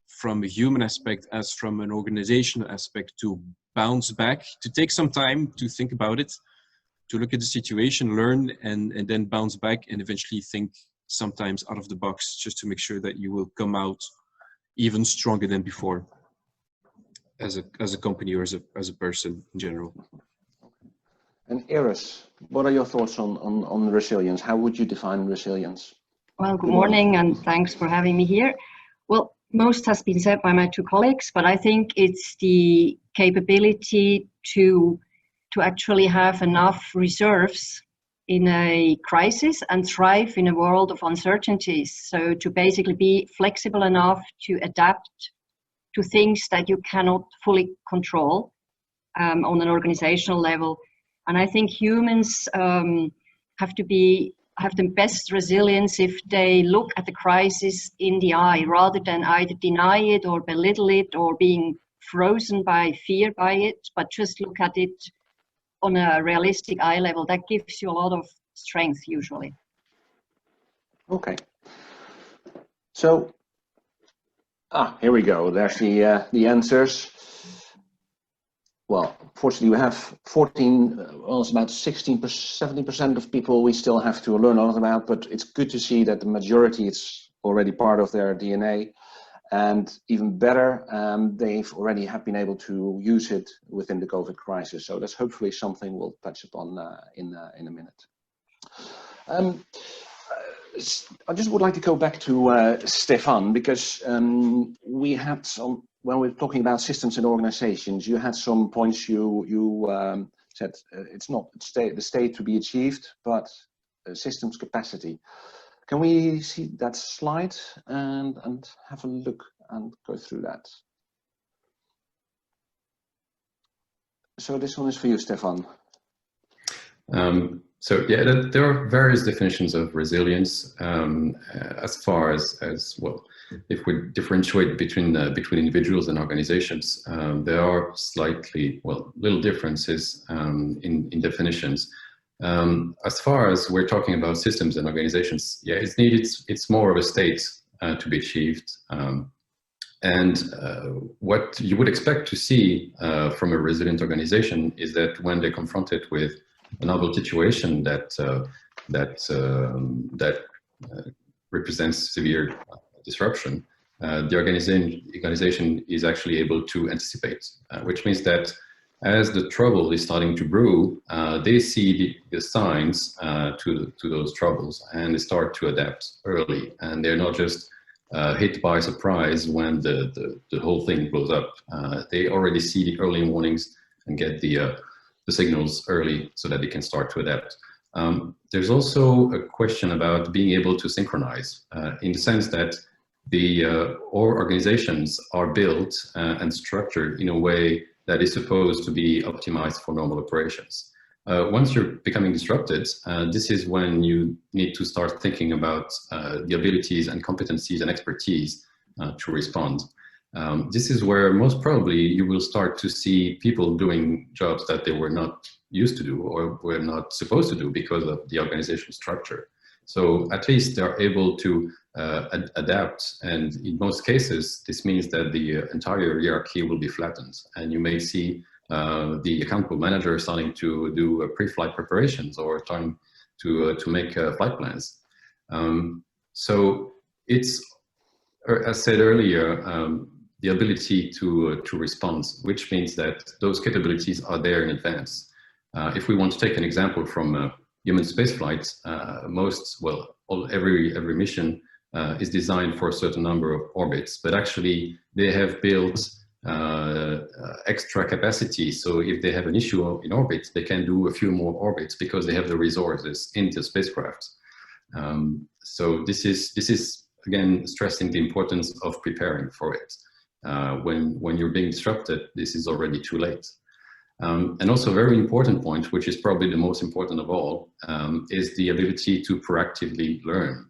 from a human aspect as from an organizational aspect, to bounce back, to take some time to think about it, to look at the situation, learn, and then bounce back and eventually think sometimes out of the box, just to make sure that you will come out even stronger than before as a company or as a person in general. And Iris, what are your thoughts on resilience? How would you define resilience? Well, good morning, and thanks for having me here. Well, most has been said by my two colleagues, but I think it's the capability to actually have enough reserves in a crisis and thrive in a world of uncertainties. So to basically be flexible enough to adapt to things that you cannot fully control on an organizational level. And I think humans have the best resilience if they look at the crisis in the eye, rather than either deny it or belittle it or being frozen by fear by it, but just look at it on a realistic eye level. That gives you a lot of strength usually. Okay. So, here we go. There's the answers. Well, fortunately we have 14, well, it's about 16%, 70% of people we still have to learn a lot about, but it's good to see that the majority is already part of their DNA. And even better, they've already have been able to use it within the COVID crisis. So that's hopefully something we'll touch upon in a minute. I just would like to go back to Stephane, because we had some, when we were talking about systems and organizations, you had some points you said it's not the state to be achieved, but systems capacity. Can we see that slide and have a look and go through that? So this one is for you, Stephane. So yeah, there are various definitions of resilience as far as well. If we differentiate between individuals and organizations, there are slightly, well, little differences in definitions. As far as we're talking about systems and organizations, yeah, it's needed. It's more of a state to be achieved, and what you would expect to see from a resilient organization is that when they're confronted with a novel situation that represents severe disruption, the organization is actually able to anticipate, which means that as the trouble is starting to brew, they see the signs to those troubles, and they start to adapt early, and they're not just hit by surprise when the whole thing blows up. They already see the early warnings and get the signals early so that they can start to adapt. There's also a question about being able to synchronize in the sense that all organizations are built and structured in a way that is supposed to be optimized for normal operations. Once you're becoming disrupted, this is when you need to start thinking about the abilities and competencies and expertise to respond. This is where most probably you will start to see people doing jobs that they were not used to do or were not supposed to do because of the organizational structure. So at least they're able to adapt, and in most cases this means that the entire hierarchy will be flattened, and you may see the accountable manager starting to do pre-flight preparations or starting to make flight plans. So it's, as said earlier, the ability to respond, which means that those capabilities are there in advance. If we want to take an example from human spaceflight, every mission is designed for a certain number of orbits, but actually they have built extra capacity. So if they have an issue in orbit, they can do a few more orbits because they have the resources in the spacecraft. So this is again stressing the importance of preparing for it. When you're being disrupted, this is already too late. And also a very important point, which is probably the most important of all, is the ability to proactively learn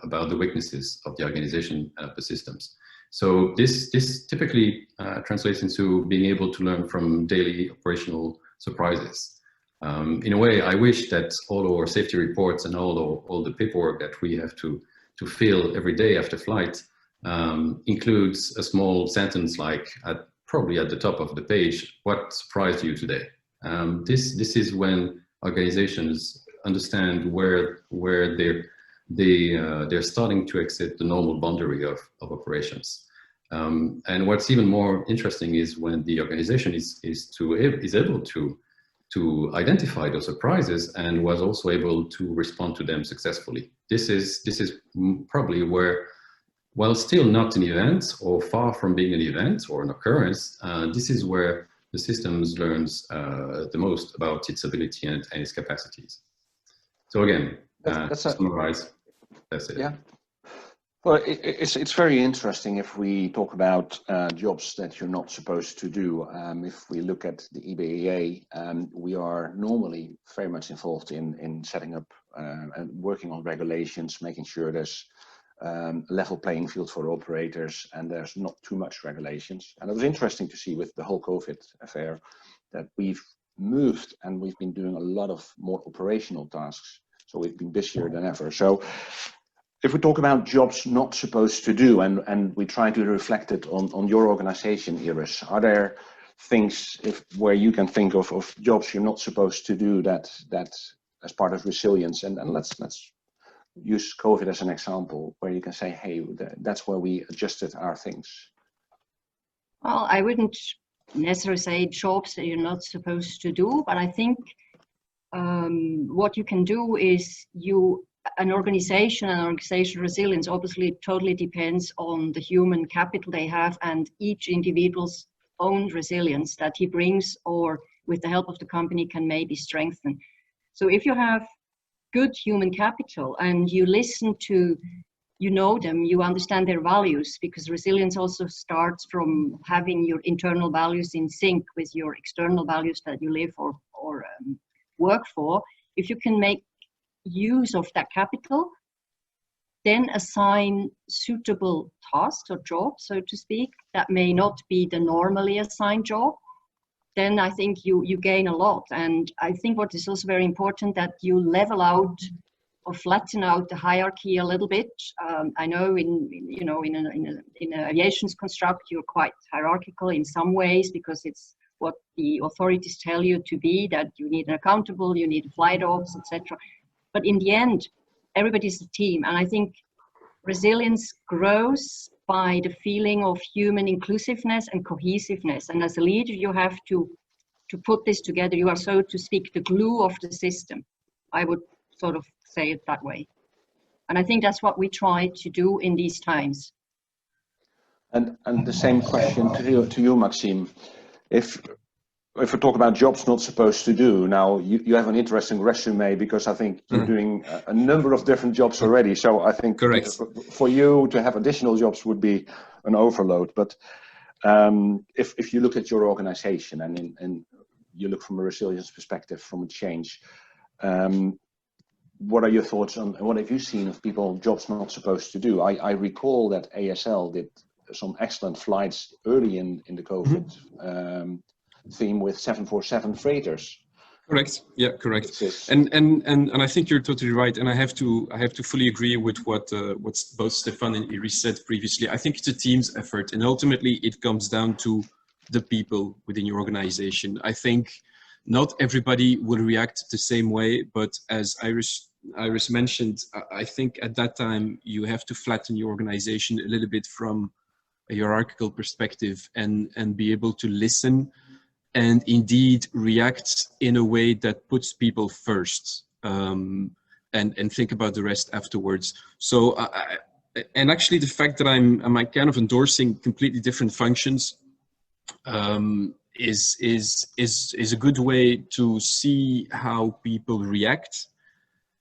about the weaknesses of the organization of the systems. So this typically translates into being able to learn from daily operational surprises. In a way, I wish that all our safety reports and all the paperwork that we have to fill every day after flight includes a small sentence like, probably at the top of the page, what surprised you today? This is when organizations understand where they're starting to exit the normal boundary of operations. And what's even more interesting is when the organization is able to identify those surprises and was also able to respond to them successfully. This is probably where, while still not an event or far from being an event or an occurrence, this is where the systems learns the most about its ability and its capacities. So again, to summarize, that's it. Yeah. Well, it's very interesting if we talk about jobs that you're not supposed to do. If we look at the EBAA, we are normally very much involved in setting up and working on regulations, making sure there's a level playing field for operators and there's not too much regulations. And it was interesting to see with the whole COVID affair that we've moved and we've been doing a lot of more operational tasks. So we've been busier than ever. So if we talk about jobs not supposed to do, and we try to reflect it on your organization, Iris, are there things where you can think of jobs you're not supposed to do that as part of resilience? And let's use COVID as an example, where you can say, hey, that's where we adjusted our things. Well, I wouldn't necessarily say jobs that you're not supposed to do, but I think what you can do is an organization and organizational resilience obviously totally depends on the human capital they have and each individual's own resilience that he brings or with the help of the company can maybe strengthen. So if you have good human capital and you listen to, you know them, you understand their values, because resilience also starts from having your internal values in sync with your external values that you live or work for. If you can make use of that capital, then assign suitable tasks or jobs, so to speak, that may not be the normally assigned job, then I think you gain a lot. And I think what is also very important, that you level out or flatten out the hierarchy a little bit. I know in an aviation's construct, you're quite hierarchical in some ways because it's what the authorities tell you to be, that you need an accountable, you need flight ops, etc. But in the end, everybody's a team. And I think resilience grows by the feeling of human inclusiveness and cohesiveness. And as a leader, you have to put this together. You are, so to speak, the glue of the system. I would sort of say it that way. And I think that's what we try to do in these times. And the same question to you, Maxime. If we talk about jobs not supposed to do, now you have an interesting resume, because I think you're doing a number of different jobs already. So I think for you to have additional jobs would be an overload. But if you look at your organization and you look from a resilience perspective, from a change, what are your thoughts on, what have you seen of people jobs not supposed to do? I recall that ASL did some excellent flights early in the COVID theme with 747 freighters. Correct. Yeah, correct. And I think you're totally right. And I have to fully agree with what both Stephane and Iris said previously. I think it's a team's effort, and ultimately it comes down to the people within your organization. I think not everybody will react the same way, but as Iris mentioned, I think at that time you have to flatten your organization a little bit from a hierarchical perspective and be able to listen and indeed react in a way that puts people first, and think about the rest afterwards. So, and actually the fact that I'm kind of endorsing completely different functions is a good way to see how people react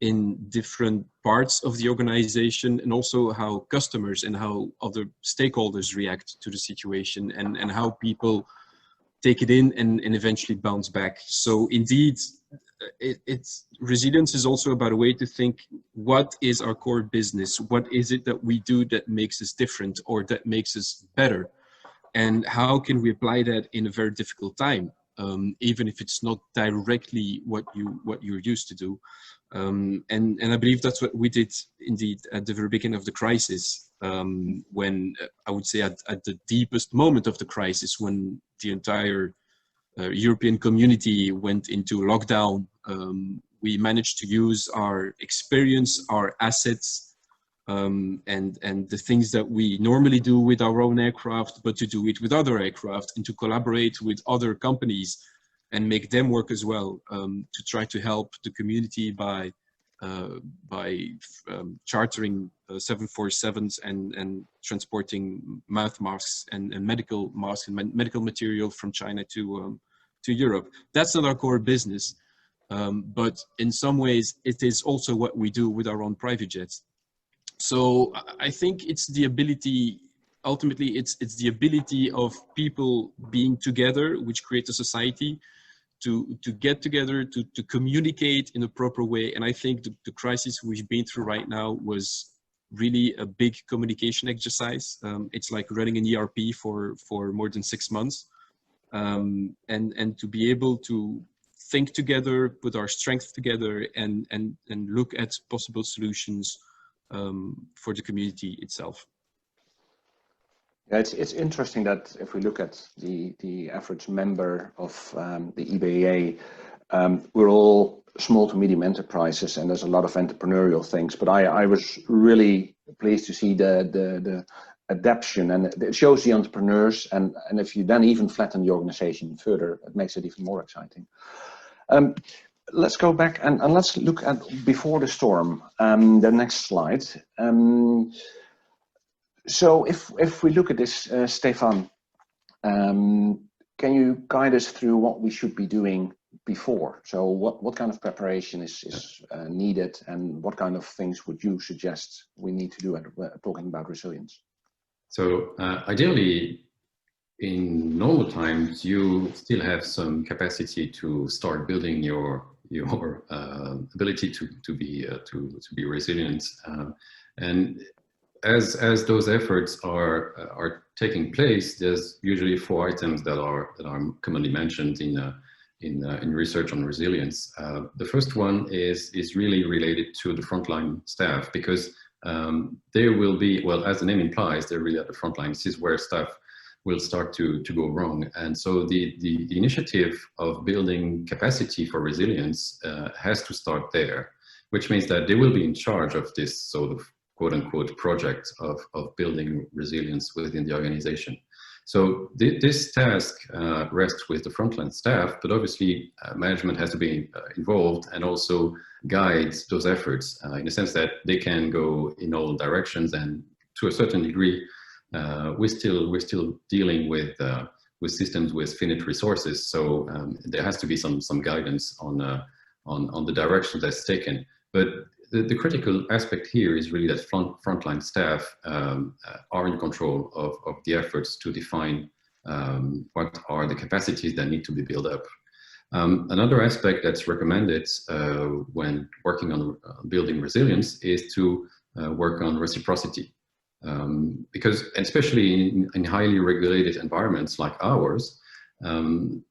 in different parts of the organization, and also how customers and how other stakeholders react to the situation, and how people take it in and eventually bounce back. So indeed, it's resilience is also about a way to think, what is our core business? What is it that we do that makes us different or that makes us better? And how can we apply that in a very difficult time? even if it's not directly what you're used to do. And I believe that's what we did indeed at the very beginning of the crisis, when I would say at the deepest moment of the crisis, when the entire European community went into lockdown. We managed to use our experience, our assets, and the things that we normally do with our own aircraft, but to do it with other aircraft and to collaborate with other companies and make them work as well, to try to help the community by chartering 747s and transporting mouth masks and medical masks and medical material from China to Europe. That's not our core business, but in some ways it is also what we do with our own private jets. So I think it's the ability, ultimately it's the ability of people being together, which creates a society, to get together, to communicate in a proper way. And I think the crisis we've been through right now was really a big communication exercise. It's like running an ERP for more than 6 months. And to be able to think together, put our strength together, and look at possible solutions for the community itself. Yeah, it's interesting that if we look at the average member of the EBAA, we're all small to medium enterprises, and there's a lot of entrepreneurial things. But I was really pleased to see the adaptation, and it shows the entrepreneurs. And if you then even flatten the organization further, it makes it even more exciting. Let's go back and let's look at before the storm. The next slide. So if we look at this, Stephane, can you guide us through what we should be doing before? So what kind of preparation is needed, and what kind of things would you suggest we need to do at talking about resilience? So ideally, in normal times, you still have some capacity to start building your ability to be resilient, and as those efforts are taking place, there's usually 4 items that are commonly mentioned in research on resilience. The first one is really related to the frontline staff, because there will be, well, as the name implies, they're really at the front line. This is where stuff will start to go wrong. And so the initiative of building capacity for resilience has to start there, which means that they will be in charge of this sort of quote-unquote project of building resilience within the organization. So this task rests with the frontline staff, but obviously management has to be involved and also guide those efforts in the sense that they can go in all directions, and to a certain degree, we're still dealing with systems with finite resources. So there has to be some guidance on the direction that's taken. But the critical aspect here is really that frontline staff are in control of the efforts to define what are the capacities that need to be built up. Another aspect that's recommended when working on building resilience is to work on reciprocity. Because especially in highly regulated environments like ours,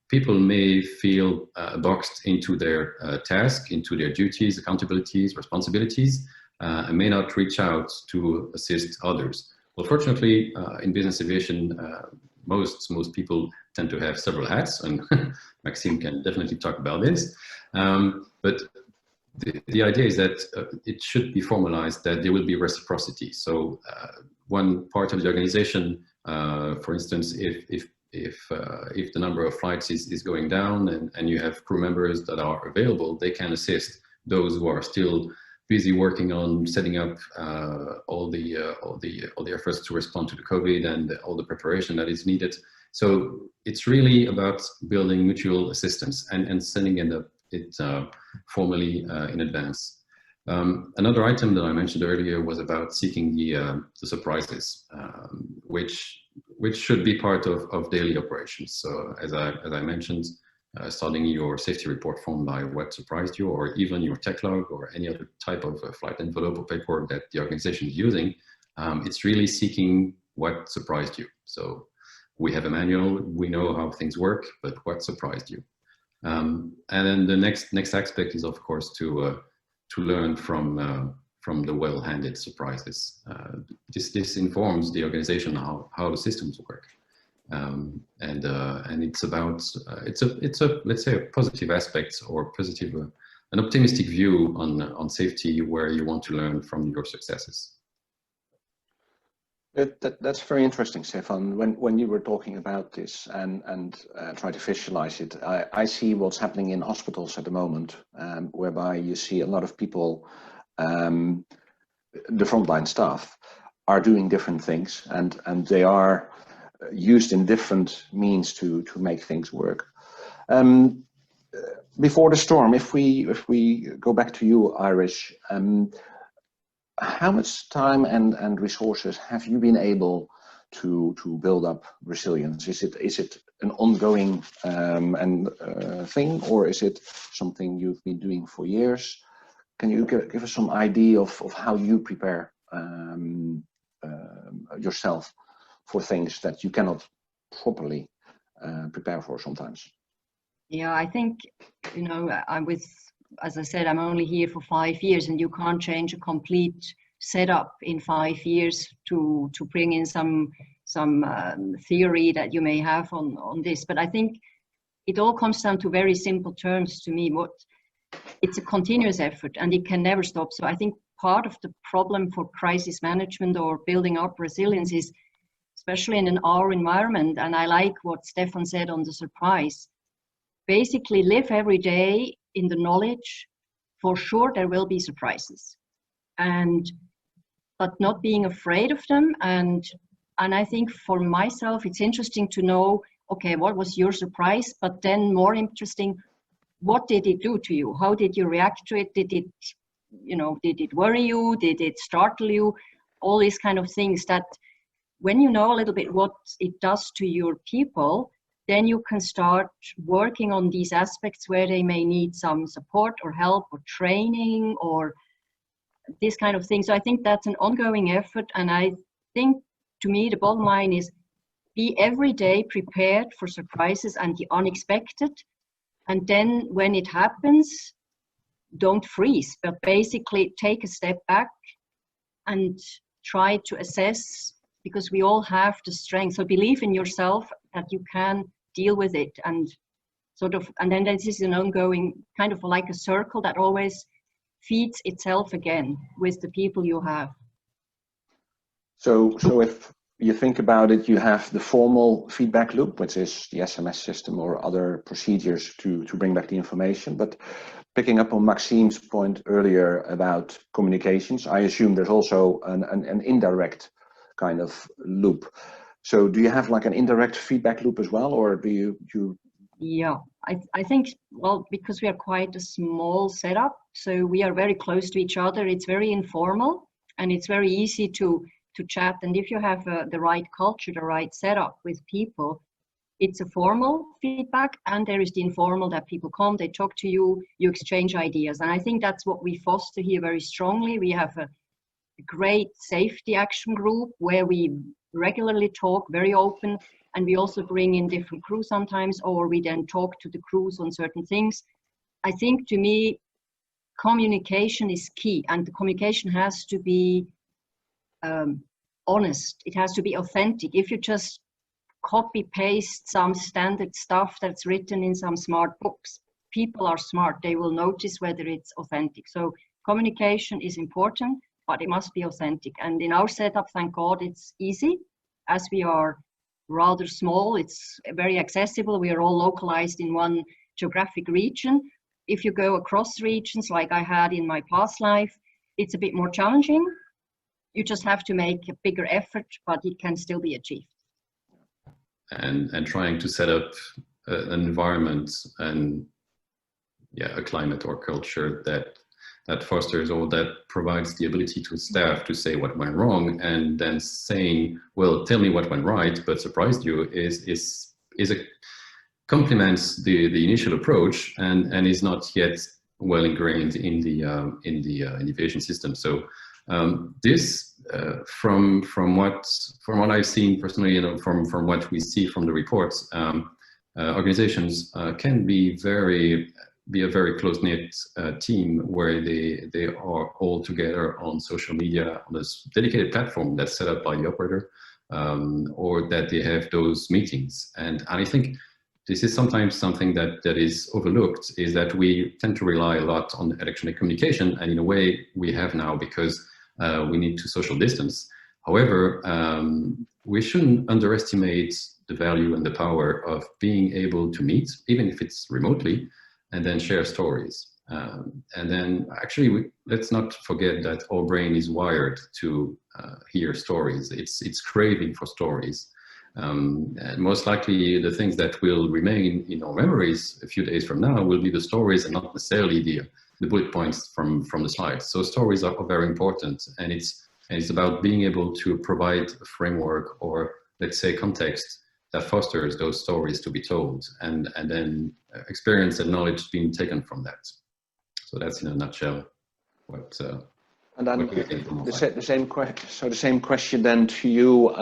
people may feel boxed into their task, into their duties, accountabilities, responsibilities, and may not reach out to assist others. Well, fortunately, in business aviation, most people tend to have several hats, and Maxime can definitely talk about this. But the idea is that it should be formalized that there will be reciprocity. So one part of the organization, for instance, if the number of flights is going down and you have crew members that are available, they can assist those who are still busy working on setting up all the efforts to respond to the COVID and all the preparation that is needed. So it's really about building mutual assistance and sending it formally in advance. Another item that I mentioned earlier was about seeking the surprises, which should be part of daily operations. So as I mentioned, starting your safety report form by what surprised you, or even your tech log or any other type of flight envelope or paperwork that the organization is using, it's really seeking what surprised you. So we have a manual, we know how things work, but what surprised you? And then the next aspect is, of course, to learn from the well-handled surprises. This informs the organization how the systems work, and it's about it's a let's say a positive aspect or positive an optimistic view on safety, where you want to learn from your successes. That's very interesting, Stephane. When you were talking about this and try to visualize it, I see what's happening in hospitals at the moment, whereby you see a lot of people, the frontline staff, are doing different things, and they are used in different means to make things work. Before the storm, if we go back to you, Iris, how much time and resources have you been able to build up resilience? Is it an ongoing thing, or is it something you've been doing for years? Can you give us some idea of how you prepare yourself for things that you cannot properly prepare for sometimes? Yeah, I think, you know, as I said, I'm only here for 5 years, and you can't change a complete setup in 5 years to bring in some theory that you may have on this. But I think it all comes down to very simple terms to me. It's a continuous effort, and it can never stop. So I think part of the problem for crisis management or building up resilience is, especially in our environment, and I like what Stephane said on the surprise, basically live every day in the knowledge, for sure there will be surprises, but not being afraid of them. And I think for myself, it's interesting to know, okay, what was your surprise? But then more interesting, what did it do to you? How did you react to it? Did it worry you? Did it startle you? All these kind of things that when you know a little bit what it does to your people, then you can start working on these aspects where they may need some support or help or training or this kind of thing. So I think that's an ongoing effort. And I think, to me, the bottom line is be every day prepared for surprises and the unexpected. And then when it happens, don't freeze, but basically take a step back and try to assess, because we all have the strength. So believe in yourself that you can deal with it, and then this is an ongoing kind of like a circle that always feeds itself again with the people you have. So if you think about it, you have the formal feedback loop, which is the SMS system or other procedures to bring back the information. But picking up on Maxime's point earlier about communications, I assume there's also an indirect kind of loop. So do you have like an indirect feedback loop as well, or do you? Yeah, I think, well, because we are quite a small setup, so we are very close to each other. It's very informal, and it's very easy to chat. And if you have the right culture, the right setup with people, it's a formal feedback, and there is the informal that people come, they talk to you, you exchange ideas. And I think that's what we foster here very strongly. We have a great safety action group where we regularly talk, very open, and we also bring in different crews sometimes, or we then talk to the crews on certain things. I think, to me, communication is key, and the communication has to be honest. It has to be authentic. If you just copy paste some standard stuff that's written in some smart books, people are smart, they will notice whether it's authentic. So communication is important, but it must be authentic. And in our setup, thank God, it's easy, as we are rather small. It's very accessible. We are all localized in one geographic region. If you go across regions, like I had in my past life, it's a bit more challenging. You just have to make a bigger effort, but it can still be achieved. And trying to set up an environment and a climate or culture that fosters or that provides the ability to staff to say what went wrong, and then saying, well, tell me what went right but surprised you, is a complements the initial approach and is not yet well ingrained in the aviation system. So this from what I've seen personally, from what we see from the reports, organizations can be a very close-knit team where they are all together on social media on this dedicated platform that's set up by the operator, or that they have those meetings. And I think this is sometimes something that is overlooked, is that we tend to rely a lot on electronic communication, and in a way we have now, because we need to social distance. However, we shouldn't underestimate the value and the power of being able to meet, even if it's remotely, and then share stories. And then actually, let's not forget that our brain is wired to hear stories. It's craving for stories. And most likely the things that will remain in our memories a few days from now will be the stories and not necessarily the bullet points from the slides. So stories are very important, and it's about being able to provide a framework, or let's say context, that fosters those stories to be told, and then experience and knowledge being taken from that. So that's in a nutshell what. And then the same question then to you,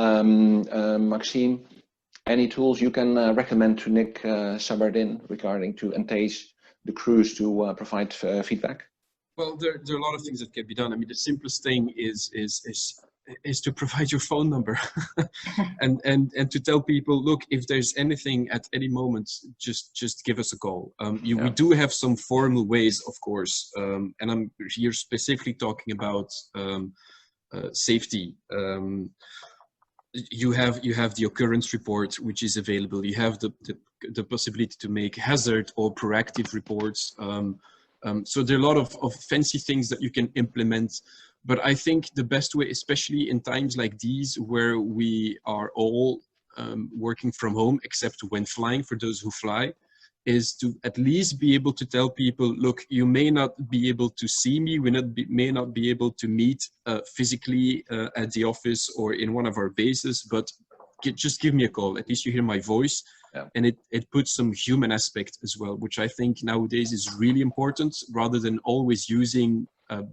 Maxime. Any tools you can recommend to Nick Sabardin regarding to entice the crews to provide feedback? Well, there are a lot of things that can be done. I mean, the simplest thing is to provide your phone number and to tell people, look, if there's anything at any moment, just give us a call. We do have some formal ways, of course, and I'm here specifically talking about safety. You have the occurrence report, which is available. You have the possibility to make hazard or proactive reports. So there are a lot of fancy things that you can implement. But I think the best way, especially in times like these, where we are all working from home, except when flying, for those who fly, is to at least be able to tell people, look, you may not be able to see me, may not be able to meet physically at the office or in one of our bases, but just give me a call. At least you hear my voice. Yeah. And it puts some human aspect as well, which I think nowadays is really important, rather than always using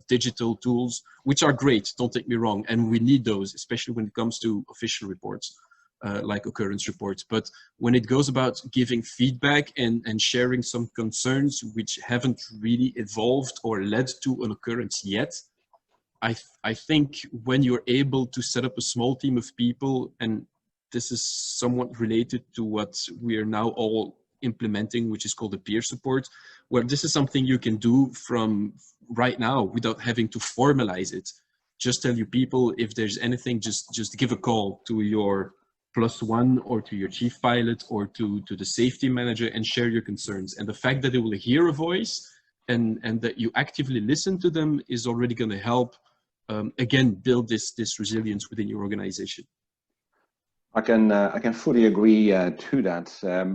digital tools, which are great, don't take me wrong, and we need those, especially when it comes to official reports, like occurrence reports. But when it goes about giving feedback and sharing some concerns which haven't really evolved or led to an occurrence yet, I think when you're able to set up a small team of people, and this is somewhat related to what we are now all implementing, which is called the peer support, where this is something you can do from right now without having to formalize it. Just tell your people, if there's anything, just give a call to your +1 or to your chief pilot or to the safety manager and share your concerns. And the fact that they will hear a voice and that you actively listen to them is already going to help, again, build this resilience within your organization. I can fully agree to that,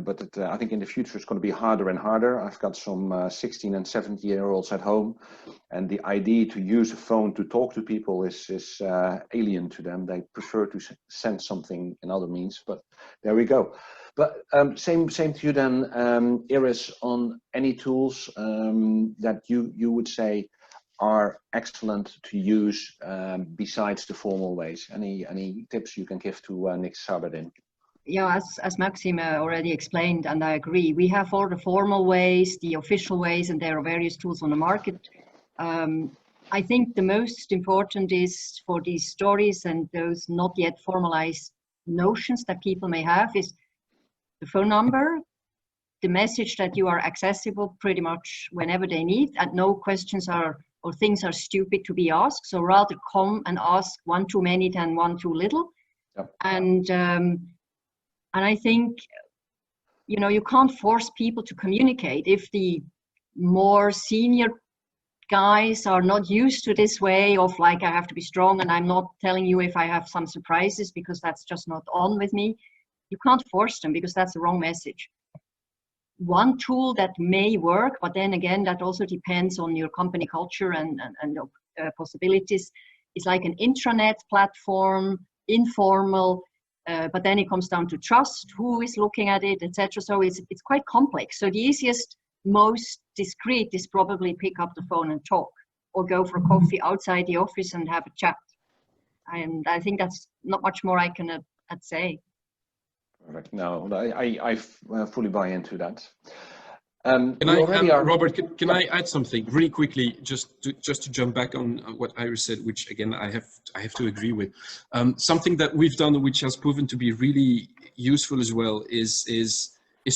but I think in the future it's going to be harder and harder. I've got some 16 and 17-year-olds at home, and the idea to use a phone to talk to people is alien to them. They prefer to send something in other means, but there we go. But same to you then, Iris, on any tools that you would say are excellent to use besides the formal ways. Any tips you can give to Nick Sabardin? Yeah, as Maxime already explained, and I agree, we have all the formal ways, the official ways, and there are various tools on the market. I think the most important is for these stories and those not yet formalized notions that people may have is the phone number, the message that you are accessible pretty much whenever they need, and no questions or things are stupid to be asked. So rather come and ask one too many than one too little. Yep. And I think, you can't force people to communicate. If the more senior guys are not used to this way of like, I have to be strong and I'm not telling you if I have some surprises because that's just not on with me, you can't force them because that's the wrong message. One tool that may work, but then again, that also depends on your company culture and possibilities, is like an intranet platform, informal, but then it comes down to trust, who is looking at it, etc. So it's quite complex. So the easiest, most discreet is probably pick up the phone and talk, or go for coffee outside the office and have a chat. And I think that's not much more I can say. Perfect. No, I fully buy into that. Robert, can I add something really quickly, just to jump back on what Iris said, which again I have to agree with. Something that we've done, which has proven to be really useful as well, is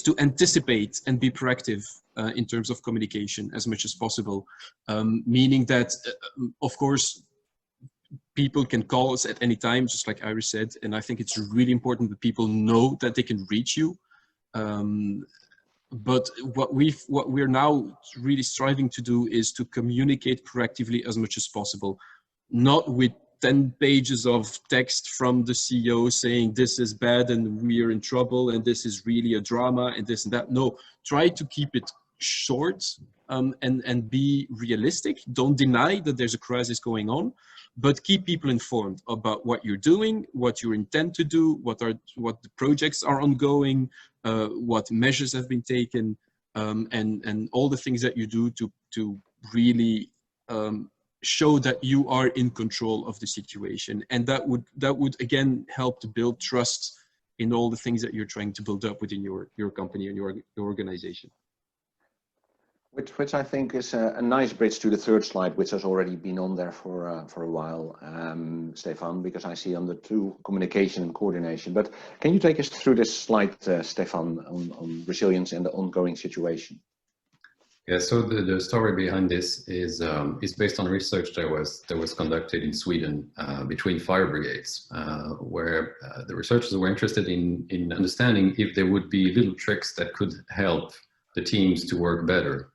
to anticipate and be proactive in terms of communication as much as possible. Meaning that, of course, people can call us at any time, just like Iris said, and I think it's really important that people know that they can reach you. But what we're now really striving to do is to communicate proactively as much as possible, not with 10 pages of text from the CEO saying this is bad and we are in trouble and this is really a drama and this and that. No, try to keep it short and be realistic. Don't deny that there's a crisis going on, but keep people informed about what you're doing, what you intend to do, what the projects are ongoing, what measures have been taken, and all the things that you do to really show that you are in control of the situation. And that would again help to build trust in all the things that you're trying to build up within your company and your organization. Which I think is a nice bridge to the third slide, which has already been on there for a while, Stephane, because I see under 2 communication and coordination. But can you take us through this slide, Stephane, on resilience and the ongoing situation? Yeah, so the story behind this is based on research that was conducted in Sweden between fire brigades, where the researchers were interested in understanding if there would be little tricks that could help the teams to work better,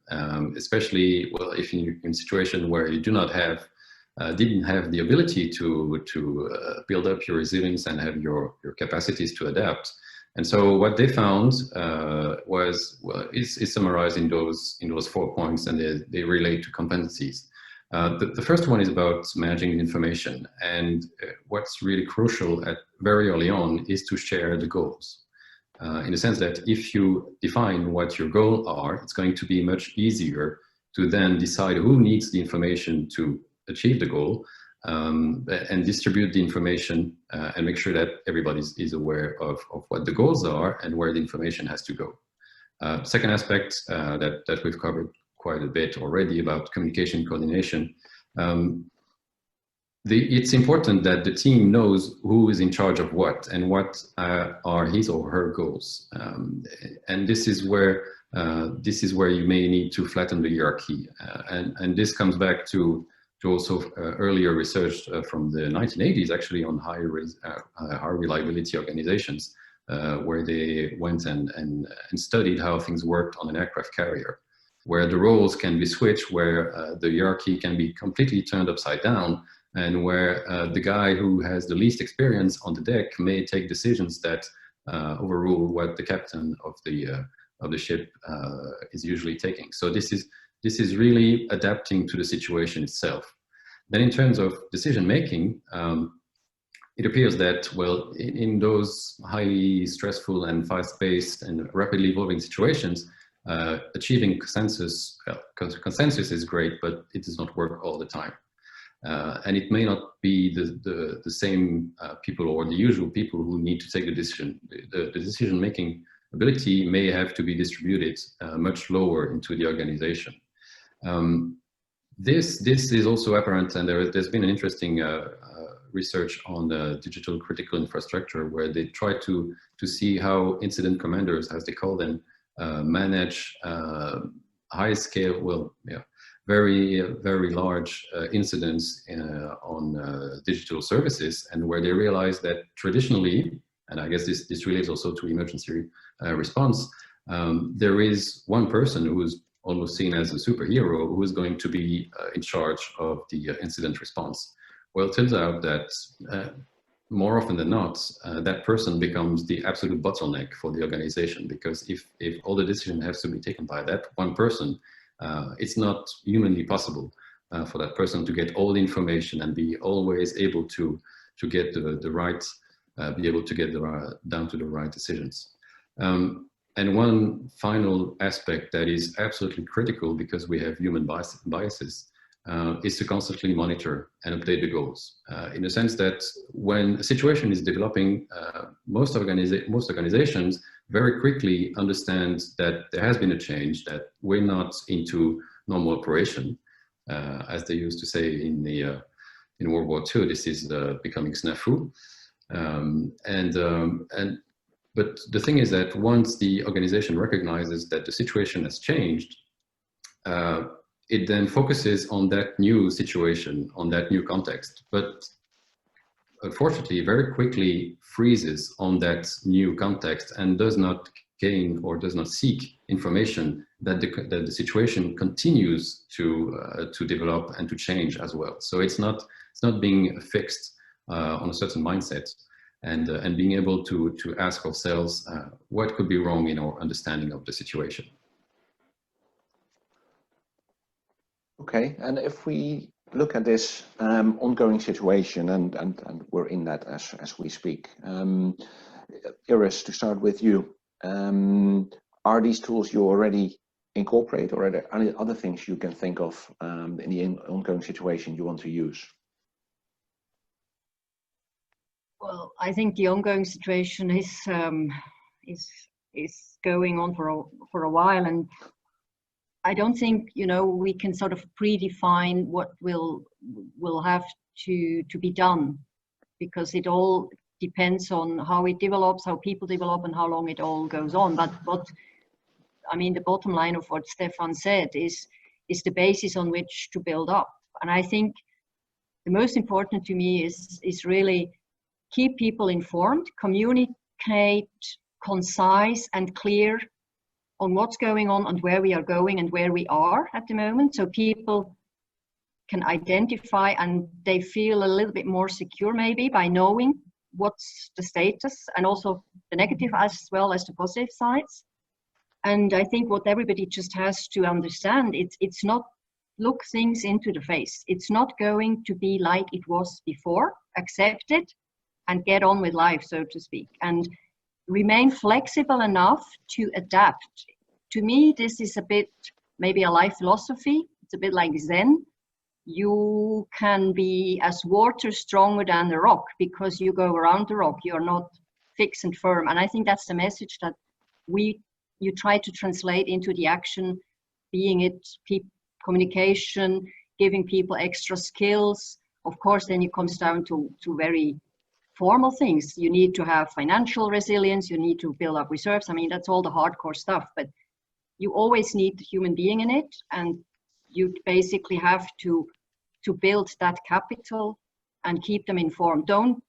especially if you're in a situation where you didn't have the ability to build up your resilience and have your capacities to adapt. And so what they found is summarized in those 4 points, and they relate to competencies. The first one is about managing information, and what's really crucial very early on is to share the goals. In the sense that if you define what your goals are, it's going to be much easier to then decide who needs the information to achieve the goal, and distribute the information and make sure that everybody is aware of what the goals are and where the information has to go. Second aspect that we've covered quite a bit already about communication coordination. It's important that the team knows who is in charge of what and what are his or her goals, and this is where you may need to flatten the hierarchy, and this comes back to also earlier research from the 1980s, actually, on high reliability organizations, where they went and studied how things worked on an aircraft carrier, where the roles can be switched, where the hierarchy can be completely turned upside down, and where the guy who has the least experience on the deck may take decisions that overrule what the captain of the ship is usually taking. So this is really adapting to the situation itself. Then in terms of decision making, it appears that, well, in those highly stressful and fast-paced and rapidly evolving situations, achieving consensus is great, but it does not work all the time. And it may not be the same people or the usual people who need to take the decision. The decision-making ability may have to be distributed much lower into the organization. This is also apparent, and there's been an interesting research on the digital critical infrastructure, where they try to see how incident commanders, as they call them, manage high-scale, very large incidents on digital services, and where they realize that traditionally, and I guess this relates also to emergency response, there is one person who is almost seen as a superhero who is going to be in charge of the incident response. Well, it turns out that more often than not, that person becomes the absolute bottleneck for the organization, because if all the decision has to be taken by that one person, it's not humanly possible for that person to get all the information and be always able to get the right, be able to get down to the right decisions. And one final aspect that is absolutely critical, because we have human biases, is to constantly monitor and update the goals. In the sense that when a situation is developing, most organizations very quickly understand that there has been a change, that we're not into normal operation. As they used to say in World War II, this is becoming snafu. But the thing is that once the organization recognizes that the situation has changed, it then focuses on that new situation, on that new context. But unfortunately, very quickly freezes on that new context and does not gain or does not seek information that the situation continues to develop and to change as well. So it's not being fixed on a certain mindset, and being able to ask ourselves what could be wrong in our understanding of the situation. Okay, and if we look at this ongoing situation, and we're in that as we speak, Iris, to start with you, are these tools you already incorporate, or are there any other things you can think of in the ongoing situation you want to use? Well, I think the ongoing situation is going on for a while, and I don't think, you know, we can sort of predefine what will have to be done, because it all depends on how it develops, how people develop, and how long it all goes on. But I mean, the bottom line of what Stephane said is the basis on which to build up. And I think the most important to me is really keep people informed, communicate concise and clear on what's going on and where we are going and where we are at the moment, so people can identify and they feel a little bit more secure maybe by knowing what's the status, and also the negative as well as the positive sides. And I think what everybody just has to understand, it's not look things into the face. It's not going to be like it was before. Accept it and get on with life, so to speak, and remain flexible enough to adapt. To me, this is a bit maybe a life philosophy. It's a bit like Zen. You can be as water stronger than the rock because you go around the rock. You're not fixed and firm. And I think that's the message that you try to translate into the action, being it communication, giving people extra skills. Of course, then it comes down to very formal things. You need to have financial resilience. You need to build up reserves. I mean, that's all the hardcore stuff, but you always need the human being in it, and you basically have to build that capital and keep them informed. Don't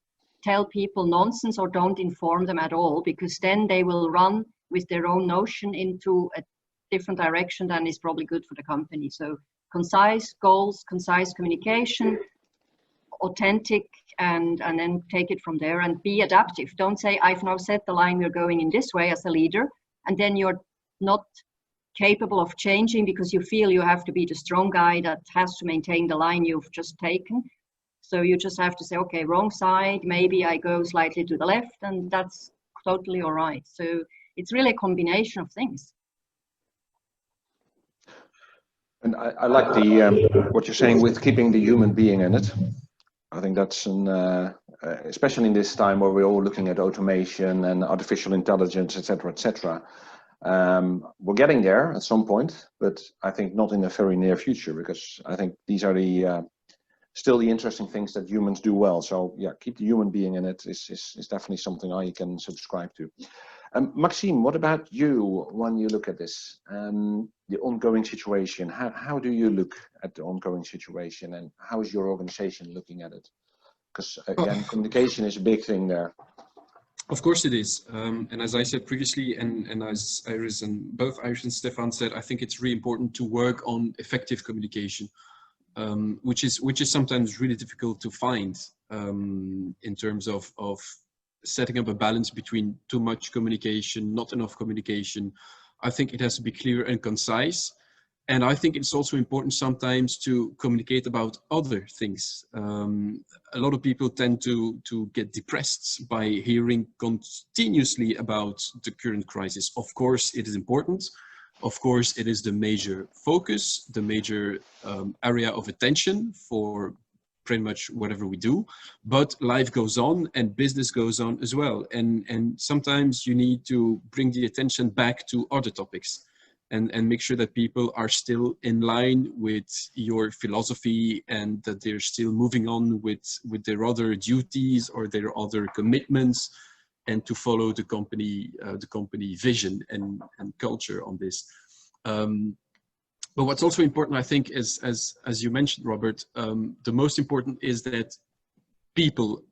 tell people nonsense or don't inform them at all, because then they will run with their own notion into a different direction than is probably good for the company. So concise goals, concise communication, authentic, and then take it from there and be adaptive. Don't say, I've now set the line, we're going in this way as a leader, and then you're not capable of changing because you feel you have to be the strong guy that has to maintain the line you've just taken. So you just have to say, okay, wrong side, maybe I go slightly to the left, and that's totally all right. So it's really a combination of things. And I like the what you're saying with keeping the human being in it. I think that's especially in this time where we're all looking at automation and artificial intelligence, etc., etc. We're getting there at some point, but I think not in the very near future, because I think these are the still the interesting things that humans do well. So yeah, keep the human being in it is definitely something I can subscribe to. Maxime, what about you when you look at this, the ongoing situation? How do you look at the ongoing situation, and how is your organization looking at it? Because again, communication is a big thing there. Of course it is, and as I said previously, and as Iris and both Iris and Stephane said, I think it's really important to work on effective communication, which is sometimes really difficult to find in terms of setting up a balance between too much communication, not enough communication. I think it has to be clear and concise. And I think it's also important sometimes to communicate about other things. A lot of people tend to get depressed by hearing continuously about the current crisis. Of course, it is important, Of course, it is the major focus, the major area of attention for pretty much whatever we do, but life goes on and business goes on as well. And sometimes you need to bring the attention back to other topics and make sure that people are still in line with your philosophy and that they're still moving on with their other duties or their other commitments, and to follow the company vision and culture on this. But what's also important, I think, is, as you mentioned, Robert, the most important is that people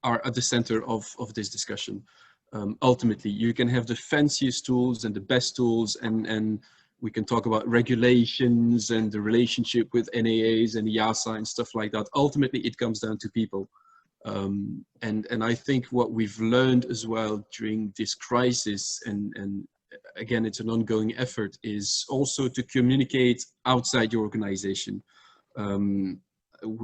are at the center of this discussion. Ultimately, you can have the fanciest tools and the best tools, and we can talk about regulations and the relationship with NAAs and EASA and stuff like that. Ultimately, it comes down to people. And I think what we've learned as well during this crisis, and again, it's an ongoing effort, is also to communicate outside your organization.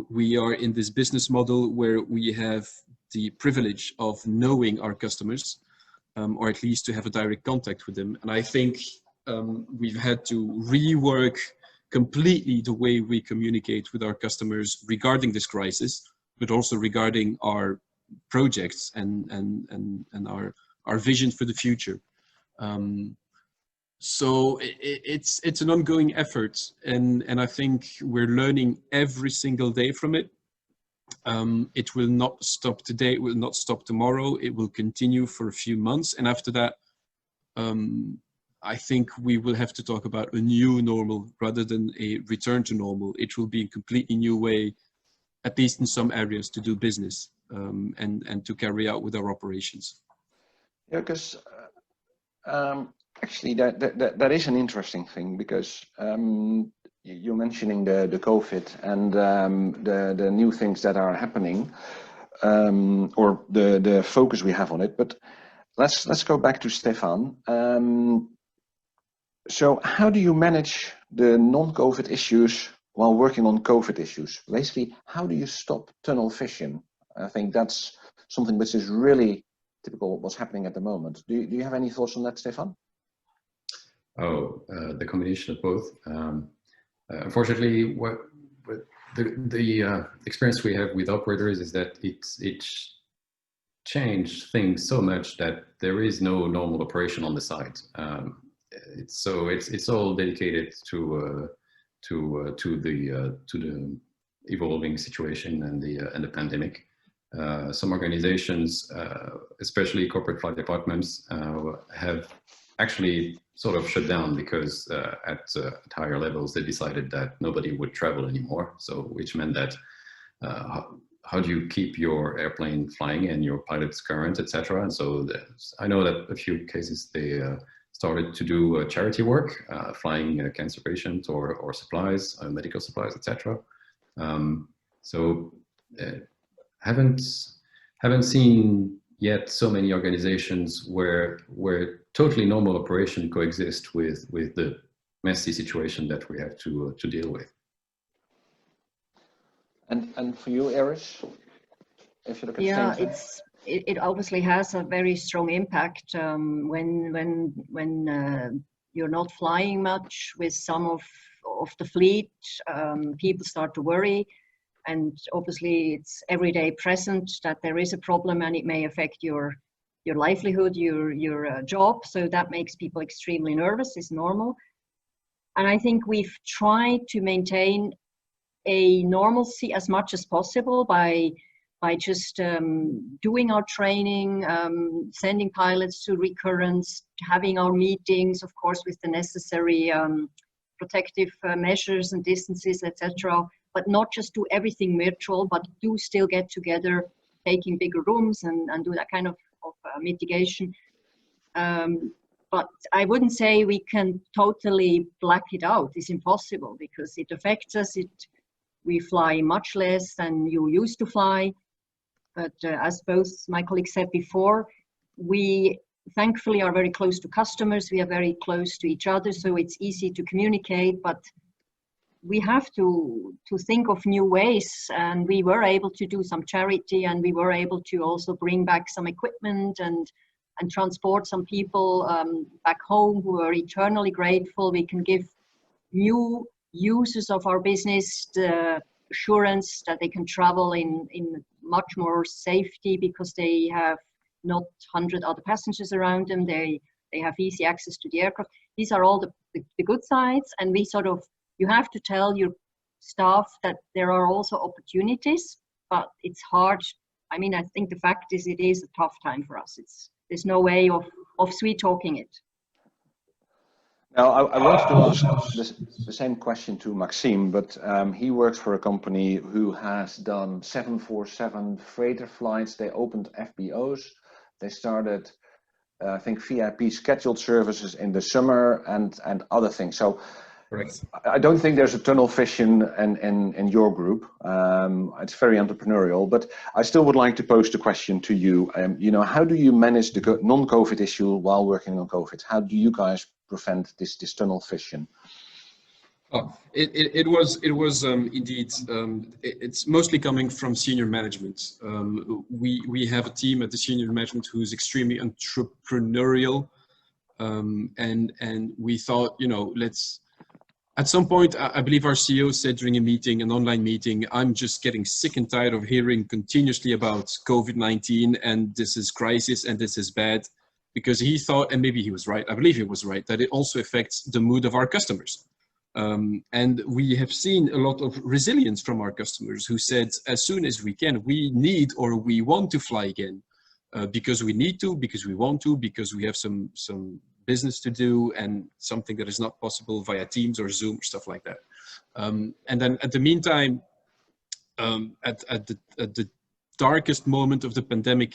We are in this business model where we have the privilege of knowing our customers, or at least to have a direct contact with them. And I think we've had to rework completely the way we communicate with our customers regarding this crisis, but also regarding our projects and our vision for the future. So it's an ongoing effort, and I think we're learning every single day from it. It will not stop today, it will not stop tomorrow, it will continue for a few months, and after that, I think we will have to talk about a new normal rather than a return to normal. It will be a completely new way, at least in some areas, to do business and to carry out with our operations. Yeah, because actually that is an interesting thing, because you're mentioning the COVID and the new things that are happening, or the focus we have on it. But let's go back to Stephane. So how do you manage the non-COVID issues while working on COVID issues? Basically, how do you stop tunnel vision? I think that's something which is really typical of what's happening at the moment. Do you have any thoughts on that, Stephane? Oh, the combination of both. Unfortunately, the experience we have with operators is that it's changed things so much that there is no normal operation on the site. It's all dedicated to the evolving situation and the pandemic. Some organizations, especially corporate flight departments, have actually sort of shut down because at higher levels they decided that nobody would travel anymore. So which meant that how do you keep your airplane flying and your pilots current, etc. And so I know that a few cases they started to do charity work, flying cancer patients or supplies, medical supplies, etc. Haven't seen yet so many organizations where totally normal operation coexist with the messy situation that we have to deal with. And for you, Iris, if you look at it obviously has a very strong impact when you're not flying much with some of the fleet. People start to worry, and obviously it's everyday present that there is a problem, and it may affect your livelihood, your job. So that makes people extremely nervous. It's normal. And I think we've tried to maintain a normalcy as much as possible by just doing our training, sending pilots to recurrence, having our meetings, of course, with the necessary protective measures and distances, etc. But not just do everything virtual, but do still get together, taking bigger rooms and do that kind of mitigation. But I wouldn't say we can totally black it out. It's impossible because it affects us. We fly much less than you used to fly. But as both my colleagues said before, we thankfully are very close to customers. We are very close to each other, so it's easy to communicate. But we have to think of new ways, and we were able to do some charity, and we were able to also bring back some equipment and and transport some people back home who are eternally grateful. We can give new users of our business the assurance that they can travel in much more safety because they have not 100 other passengers around them. They have easy access to the aircraft. These are all the good sides, and we sort of, you have to tell your staff that there are also opportunities, but it's hard. I mean, I think the fact is it is a tough time for us. There's no way of sweet talking it. Now, I wanted to ask the same question to Maxime, but he works for a company who has done 747 freighter flights. They opened FBOs. They started, I think, VIP scheduled services in the summer and other things. So Correct. I don't think there's a tunnel vision in your group. It's very entrepreneurial, but I still would like to pose the question to you. You know, how do you manage the non-COVID issue while working on COVID? How do you guys prevent this tunnel vision? Oh, it was indeed. It's mostly coming from senior management. We have a team at the senior management who's extremely entrepreneurial, and we thought, you know, let's. At some point, I believe our CEO said during a meeting, an online meeting, I'm just getting sick and tired of hearing continuously about COVID-19 and this is crisis and this is bad, because he thought, and maybe he was right, I believe he was right, that it also affects the mood of our customers. And we have seen a lot of resilience from our customers who said, as soon as we can, we need or we want to fly again, because we need to, because we want to, because we have some business to do and something that is not possible via Teams or Zoom or stuff like that. And then at the meantime, at the darkest moment of the pandemic,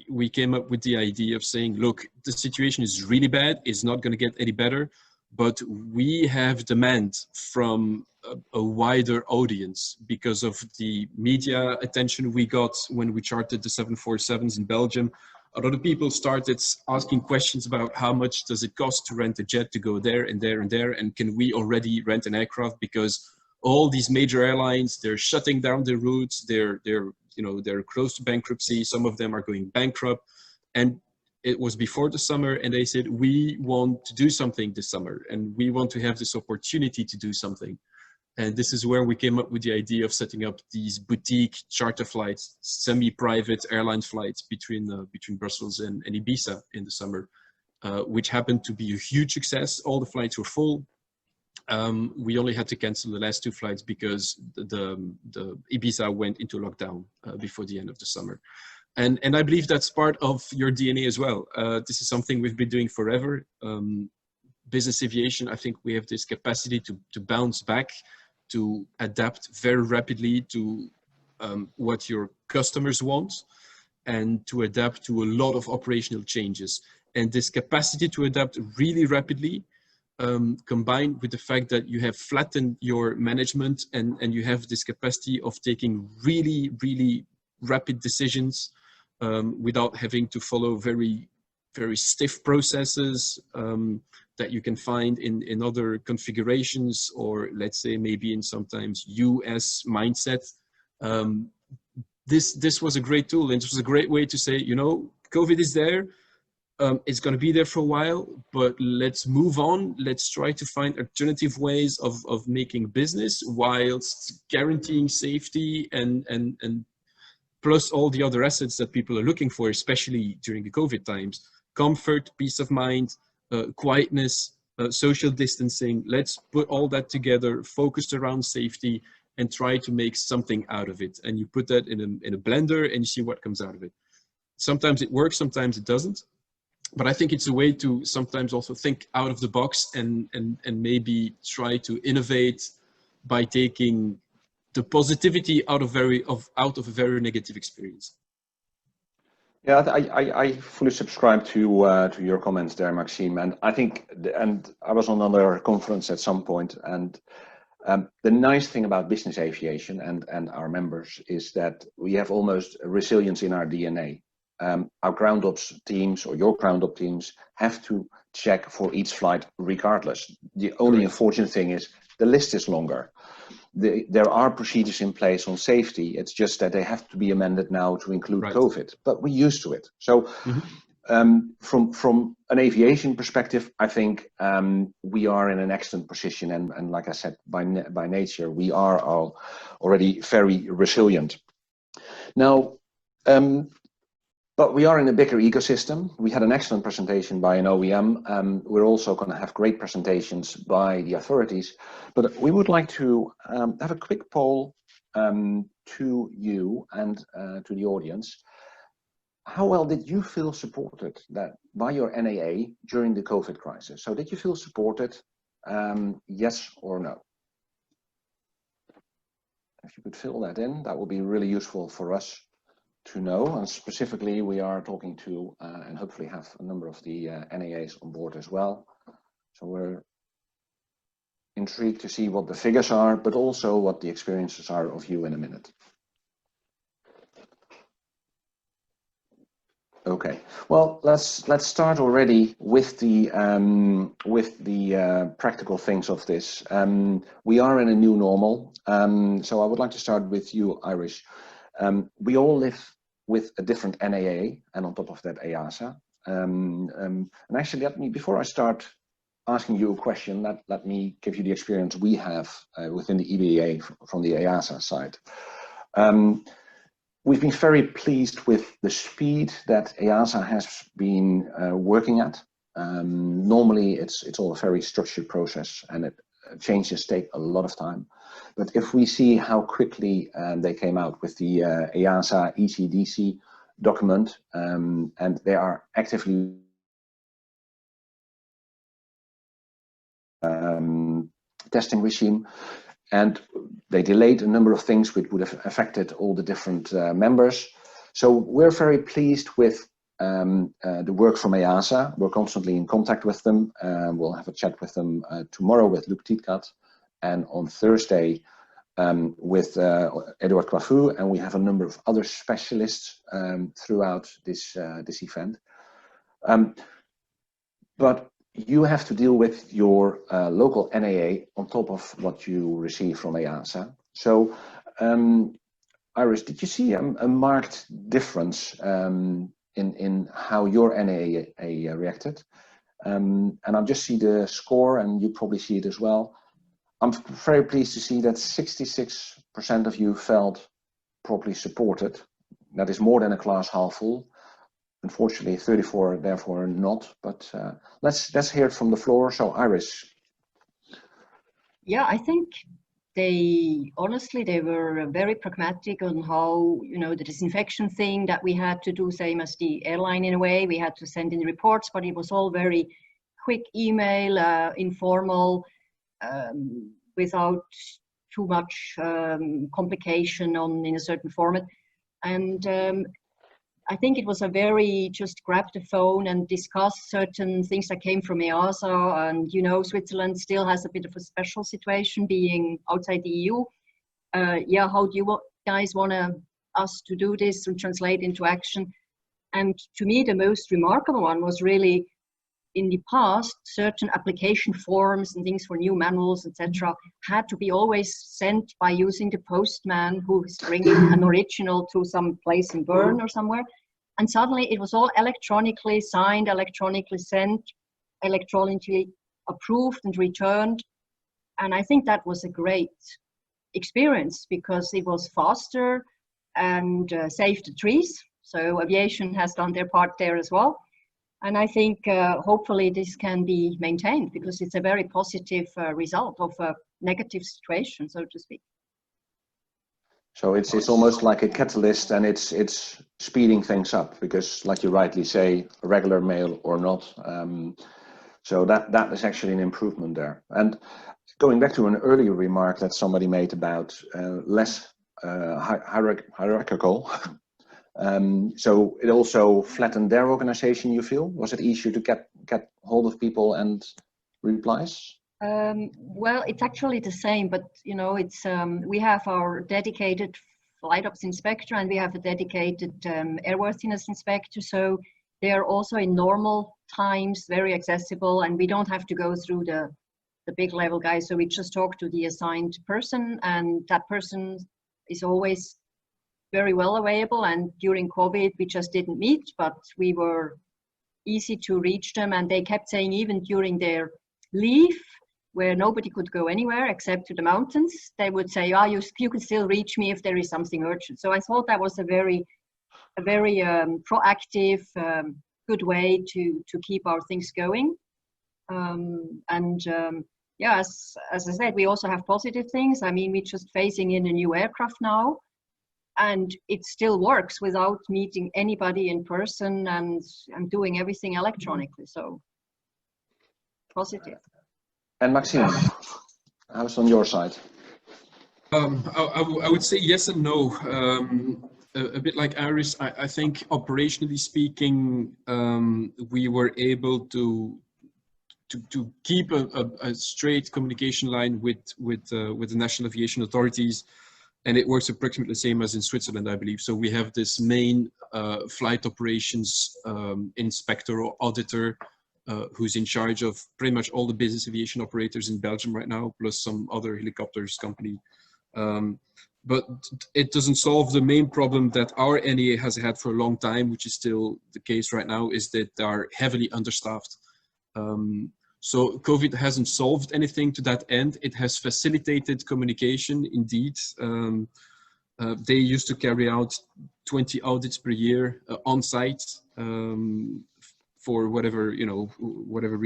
we came up with the idea of saying, look, the situation is really bad. It's not going to get any better, but we have demand from a wider audience because of the media attention we got when we chartered the 747s in Belgium. A lot of people started asking questions about how much does it cost to rent a jet to go there and there and there, and can we already rent an aircraft, because all these major airlines, they're shutting down their routes, they're close to bankruptcy, some of them are going bankrupt. And it was before the summer, and they said, we want to do something this summer and we want to have this opportunity to do something. And this is where we came up with the idea of setting up these boutique charter flights, semi-private airline flights between Brussels and Ibiza in the summer, which happened to be a huge success. All the flights were full. We only had to cancel the last 2 flights because the Ibiza went into lockdown before the end of the summer. And I believe that's part of your DNA as well. This is something we've been doing forever. Business aviation, I think we have this capacity to bounce back, to adapt very rapidly to what your customers want, and to adapt to a lot of operational changes. And this capacity to adapt really rapidly, combined with the fact that you have flattened your management and you have this capacity of taking really, really rapid decisions without having to follow very, very stiff processes that you can find in other configurations, or let's say maybe in sometimes US mindset. This was a great tool, and it was a great way to say, you know, COVID is there. It's going to be there for a while, but let's move on. Let's try to find alternative ways of making business whilst guaranteeing safety and plus all the other assets that people are looking for, especially during the COVID times: comfort, peace of mind, quietness, social distancing. Let's put all that together, focused around safety, and try to make something out of it. And you put that in a blender and you see what comes out of it. Sometimes it works, sometimes it doesn't. But I think it's a way to sometimes also think out of the box and maybe try to innovate by taking the positivity out of a very negative experience. Yeah, I fully subscribe to your comments there, Maxime. And I think, and I was on another conference at some point, and the nice thing about business aviation and our members is that we have almost resilience in our DNA. Our ground ops teams, or your ground ops teams, have to check for each flight regardless. The only unfortunate thing is the list is longer. There are procedures in place on safety. It's just that they have to be amended now to include COVID, but we're used to it. So From an aviation perspective, I think we are in an excellent position, and like I said, by nature, we are all already very resilient. Now, but we are in a bigger ecosystem. We had an excellent presentation by an OEM. We're also going to have great presentations by the authorities, but we would like to have a quick poll to you and to the audience. How well did you feel supported by your NAA during the COVID crisis? So did you feel supported, yes or no? If you could fill that in, that would be really useful for us to know. And specifically, we are talking to, and hopefully have a number of the NAAs on board as well. So we're intrigued to see what the figures are, but also what the experiences are of you in a minute. Okay, well, let's start already with the practical things of this. We are in a new normal, so I would like to start with you, Iris. We all live with a different NAA, and on top of that, EASA. And actually, before I start asking you a question, let me give you the experience we have within the EBAA from the EASA side. We've been very pleased with the speed that EASA has been working at. Normally, it's all a very structured process, and changes take a lot of time. But if we see how quickly they came out with the EASA ECDC document, and they are actively testing regime, and they delayed a number of things which would have affected all the different members. So we're very pleased with the work from EASA. We're constantly in contact with them. We'll have a chat with them tomorrow with Luc Tietkat, and on Thursday with Edouard Coiffou, and we have a number of other specialists throughout this event. But you have to deal with your local NAA on top of what you receive from EASA. So, Iris, did you see a marked difference in how your NAA reacted? And I'll just see the score, and you probably see it as well. I'm very pleased to see that 66% of you felt properly supported. That is more than a glass half full. Unfortunately, 34 therefore not. But let's hear it from the floor. So, Iris. Yeah, I think they were very pragmatic on how, the disinfection thing that we had to do, same as the airline in a way. We had to send in reports, but it was all very quick email, informal, without too much complication in a certain format. And I think it was a very just grab the phone and discuss certain things that came from EASA. And Switzerland still has a bit of a special situation being outside the EU. Yeah, how do you guys want us to do this and translate into action? And to me, the most remarkable one was really, in the past, certain application forms and things for new manuals, etc., had to be always sent by using the postman who is bringing an original to some place in Bern or somewhere. And suddenly it was all electronically signed, electronically sent, electronically approved and returned. And I think that was a great experience because it was faster and saved the trees. So aviation has done their part there as well. And I think hopefully this can be maintained because it's a very positive result of a negative situation, so to speak. So it's almost like a catalyst, and it's speeding things up because, like you rightly say, regular mail or not. So that is actually an improvement there. And going back to an earlier remark that somebody made about less hierarchical. So it also flattened their organization, you feel? Was it easier to get hold of people and replies? Well, it's actually the same, but it's we have our dedicated flight ops inspector and we have a dedicated airworthiness inspector. So they are also in normal times very accessible, and we don't have to go through the big level guys. So we just talk to the assigned person, and that person is always very well available. And during COVID, we just didn't meet, but we were easy to reach them, and they kept saying even during their leave, where nobody could go anywhere except to the mountains, they would say, "Oh, you can still reach me if there is something urgent." So I thought that was a very proactive, good way to keep our things going. Yeah, as I said, we also have positive things. I mean, we're just phasing in a new aircraft now, and it still works without meeting anybody in person and doing everything electronically. So positive. And Maxime, how's on your side? I would say yes and no. A bit like Iris, I think operationally speaking, we were able to keep a straight communication line with the national aviation authorities, and it works approximately the same as in Switzerland, I believe. So we have this main flight operations inspector or auditor who's in charge of pretty much all the business aviation operators in Belgium right now, plus some other helicopters company. But it doesn't solve the main problem that our NAA has had for a long time, which is still the case right now, is that they are heavily understaffed. So COVID hasn't solved anything to that end. It has facilitated communication, indeed. They used to carry out 20 audits per year on site for whatever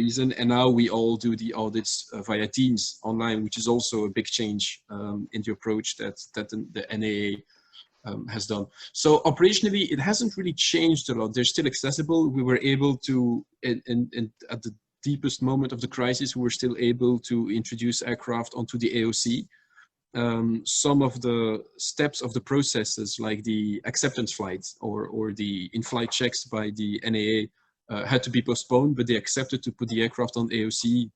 reason, and now we all do the audits via Teams online, which is also a big change in the approach that the NAA has done. So operationally, it hasn't really changed a lot. They're still accessible. We were able to, at the deepest moment of the crisis, we were still able to introduce aircraft onto the AOC. Some of the steps of the processes, like the acceptance flights or the in-flight checks by the NAA, had to be postponed, but they accepted to put the aircraft on AOC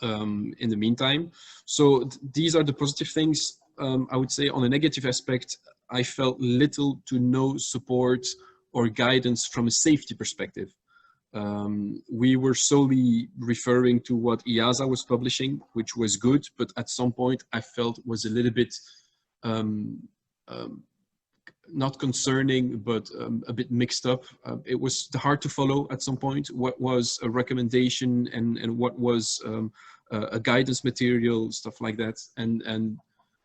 in the meantime. So these are the positive things. I would say on a negative aspect, I felt little to no support or guidance from a safety perspective. We were solely referring to what EASA was publishing, which was good, but at some point I felt was a little bit not concerning, but a bit mixed up. It was hard to follow at some point what was a recommendation and what was a guidance material, stuff like that. And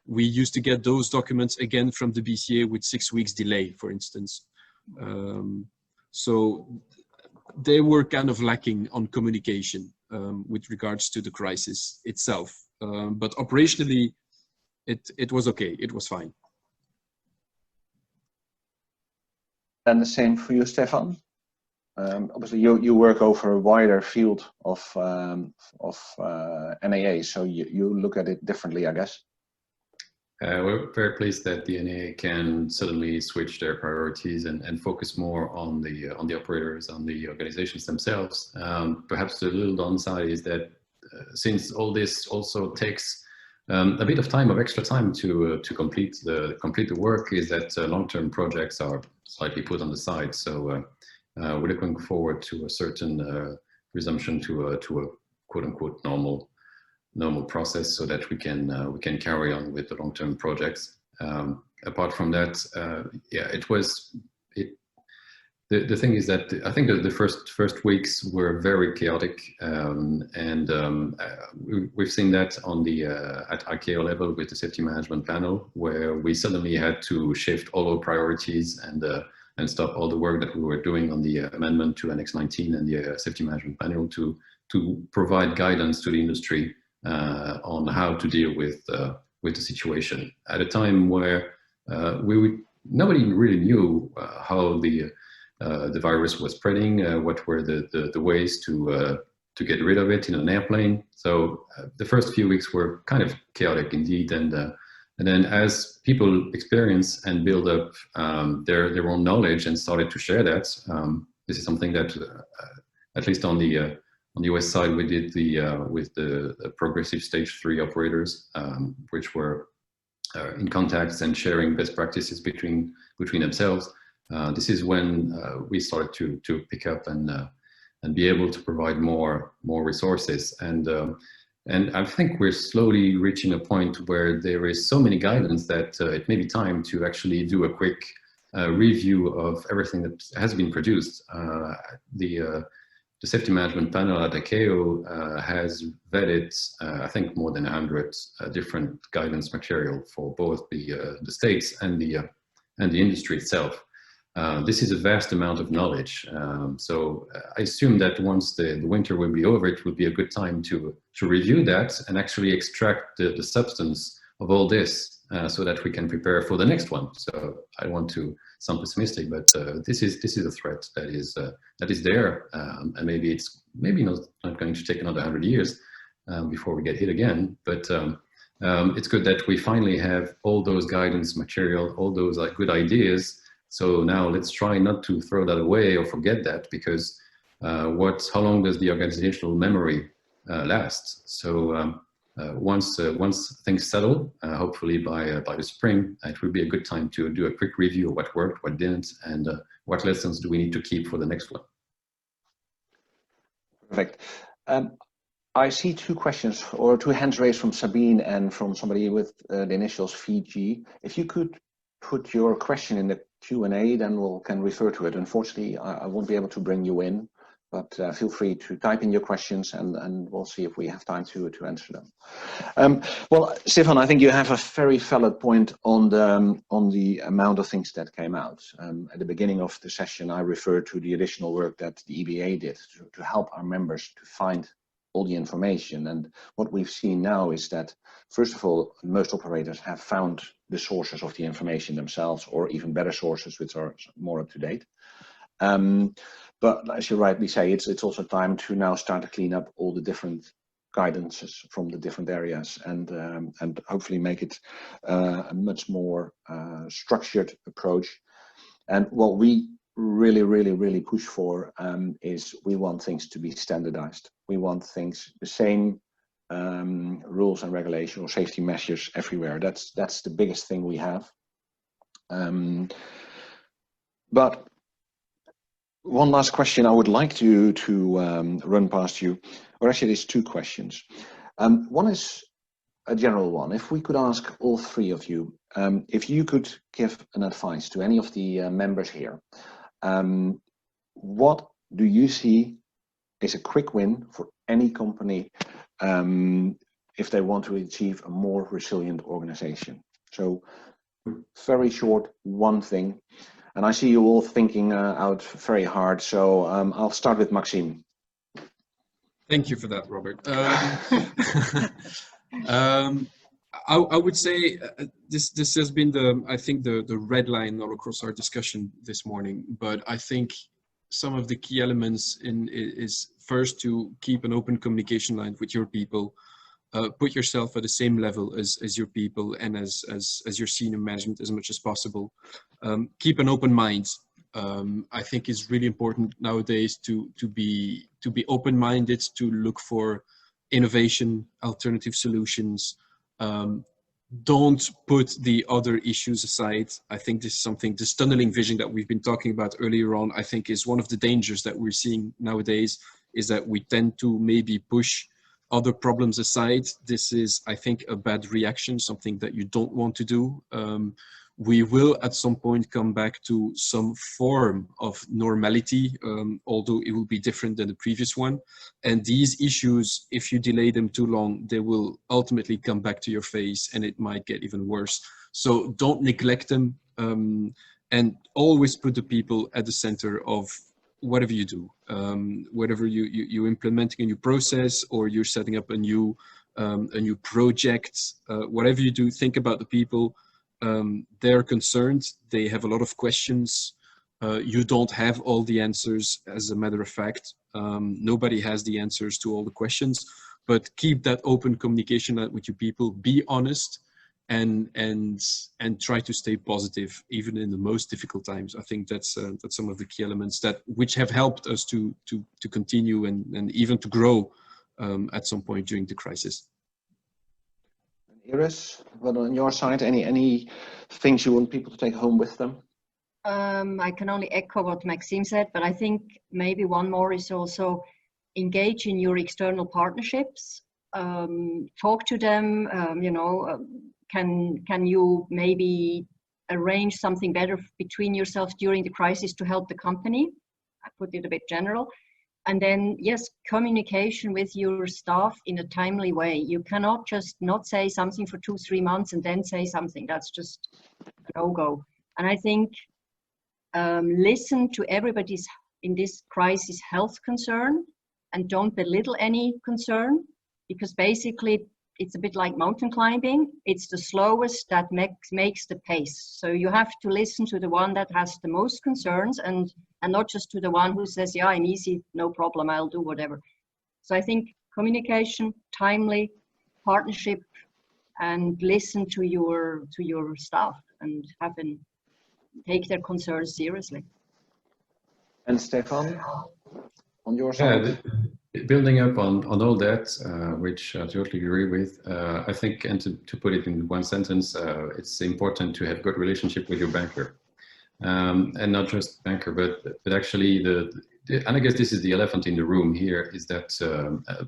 we used to get those documents again from the BCA with 6 weeks delay, for instance. So they were kind of lacking on communication with regards to the crisis itself. But operationally, it was okay, it was fine. And the same for you, Stephane. Obviously, you work over a wider field of NAA, so you look at it differently, I guess. We're very pleased that the NAA can suddenly switch their priorities and focus more on the operators, on the organizations themselves. Perhaps the little downside is that since all this also takes a bit of extra time to complete the work, is that long-term projects are slightly put on the side. So we're looking forward to a certain resumption to a quote-unquote normal process, so that we can carry on with the long-term projects. Apart from that, yeah, the thing is that I think that the first weeks were very chaotic, and we've seen that on the at ICAO level with the safety management panel, where we suddenly had to shift all our priorities and stop all the work that we were doing on the amendment to Annex 19 and the safety management panel to provide guidance to the industry on how to deal with the situation at a time where nobody really knew how the virus was spreading, what were the ways to get rid of it in an airplane. So the first few weeks were kind of chaotic indeed, and then as people experience and build up their own knowledge and started to share that, this is something that at least on the US side we did with the progressive stage 3 operators, which were in contacts and sharing best practices between themselves. This is when we started to pick up and be able to provide more resources, and I think we're slowly reaching a point where there is so many guidance that it may be time to actually do a quick review of everything that has been produced. The safety management panel at ICAO has vetted, I think, more than 100 different guidance material for both the states and the industry itself. This is a vast amount of knowledge. So I assume that once the winter will be over, it will be a good time to review that and actually extract the substance of all this so that we can prepare for the next one. So I want to sound pessimistic, but this is a threat that is there, and maybe it's not going to take another 100 years before we get hit again. But it's good that we finally have all those guidance material, all those good ideas. So now let's try not to throw that away or forget that, because how long does the organizational memory last? So once things settle, hopefully by the spring, it will be a good time to do a quick review of what worked, what didn't, and what lessons do we need to keep for the next one. Perfect. I see two questions or two hands raised from Sabine and from somebody with the initials VG. If you could put your question in the Q&A, then we can refer to it. Unfortunately, I won't be able to bring you in, but feel free to type in your questions and we'll see if we have time to answer them. Well, Stephane, I think you have a very valid point on the amount of things that came out. At the beginning of the session, I referred to the additional work that the EBAA did to help our members to find all the information. And what we've seen now is that, first of all, most operators have found the sources of the information themselves, or even better sources which are more up to date. But as you rightly say, it's also time to now start to clean up all the different guidances from the different areas and hopefully make it a much more structured approach. And what we really push for is we want things to be standardized. We want things the same rules and regulation or safety measures everywhere. That's the biggest thing we have. But one last question I would like to run past you, or actually there's two questions. One is a general one. If we could ask all three of you, if you could give an advice to any of the members here, what do you see is a quick win for any company if they want to achieve a more resilient organization? So very short, one thing. And I see you all thinking out very hard. So I'll start with Maxime. Thank you for that, Robert. I would say this has been I think the red line all across our discussion this morning. But I think some of the key elements is first to keep an open communication line with your people. Put yourself at the same level as your people and as your senior management as much as possible. Keep an open mind. I think it's really important nowadays to be open-minded, to look for innovation, alternative solutions. Don't put the other issues aside. I think this is something, this tunneling vision that we've been talking about earlier on, I think is one of the dangers that we're seeing nowadays, is that we tend to maybe push other problems aside. This is, I think, a bad reaction, something that you don't want to do. We will at some point come back to some form of normality, although it will be different than the previous one. And these issues, if you delay them too long, they will ultimately come back to your face and it might get even worse. So don't neglect them, and always put the people at the center of whatever you do. Whatever you're implementing a new process or you're setting up a new project, whatever you do, think about the people. They're concerned, they have a lot of questions. You don't have all the answers, as a matter of fact. Nobody has the answers to all the questions, but keep that open communication with your people. Be honest and try to stay positive, even in the most difficult times. I think that's some of the key elements which have helped us to continue and even to grow at some point during the crisis. Iris, what on your side, any things you want people to take home with them? I can only echo what Maxime said, but I think maybe one more is also engage in your external partnerships. Talk to them. Can you maybe arrange something better between yourselves during the crisis to help the company. I put it a bit general. And then, yes, communication with your staff in a timely way. You cannot just not say something for 2-3 months and then say something. That's just a no-go. And I think listen to everybody's, in this crisis, health concern, and don't belittle any concern, because basically it's a bit like mountain climbing. It's the slowest that makes the pace. So you have to listen to the one that has the most concerns, and not just to the one who says, yeah, I'm easy, no problem, I'll do whatever. So I think communication, timely, partnership, and listen to your staff and take their concerns seriously. And Stephane, on your side? Building up on all that, which I totally agree with, I think, and to put it in one sentence, it's important to have good relationship with your banker. And not just banker, but actually and I guess this is the elephant in the room here, is that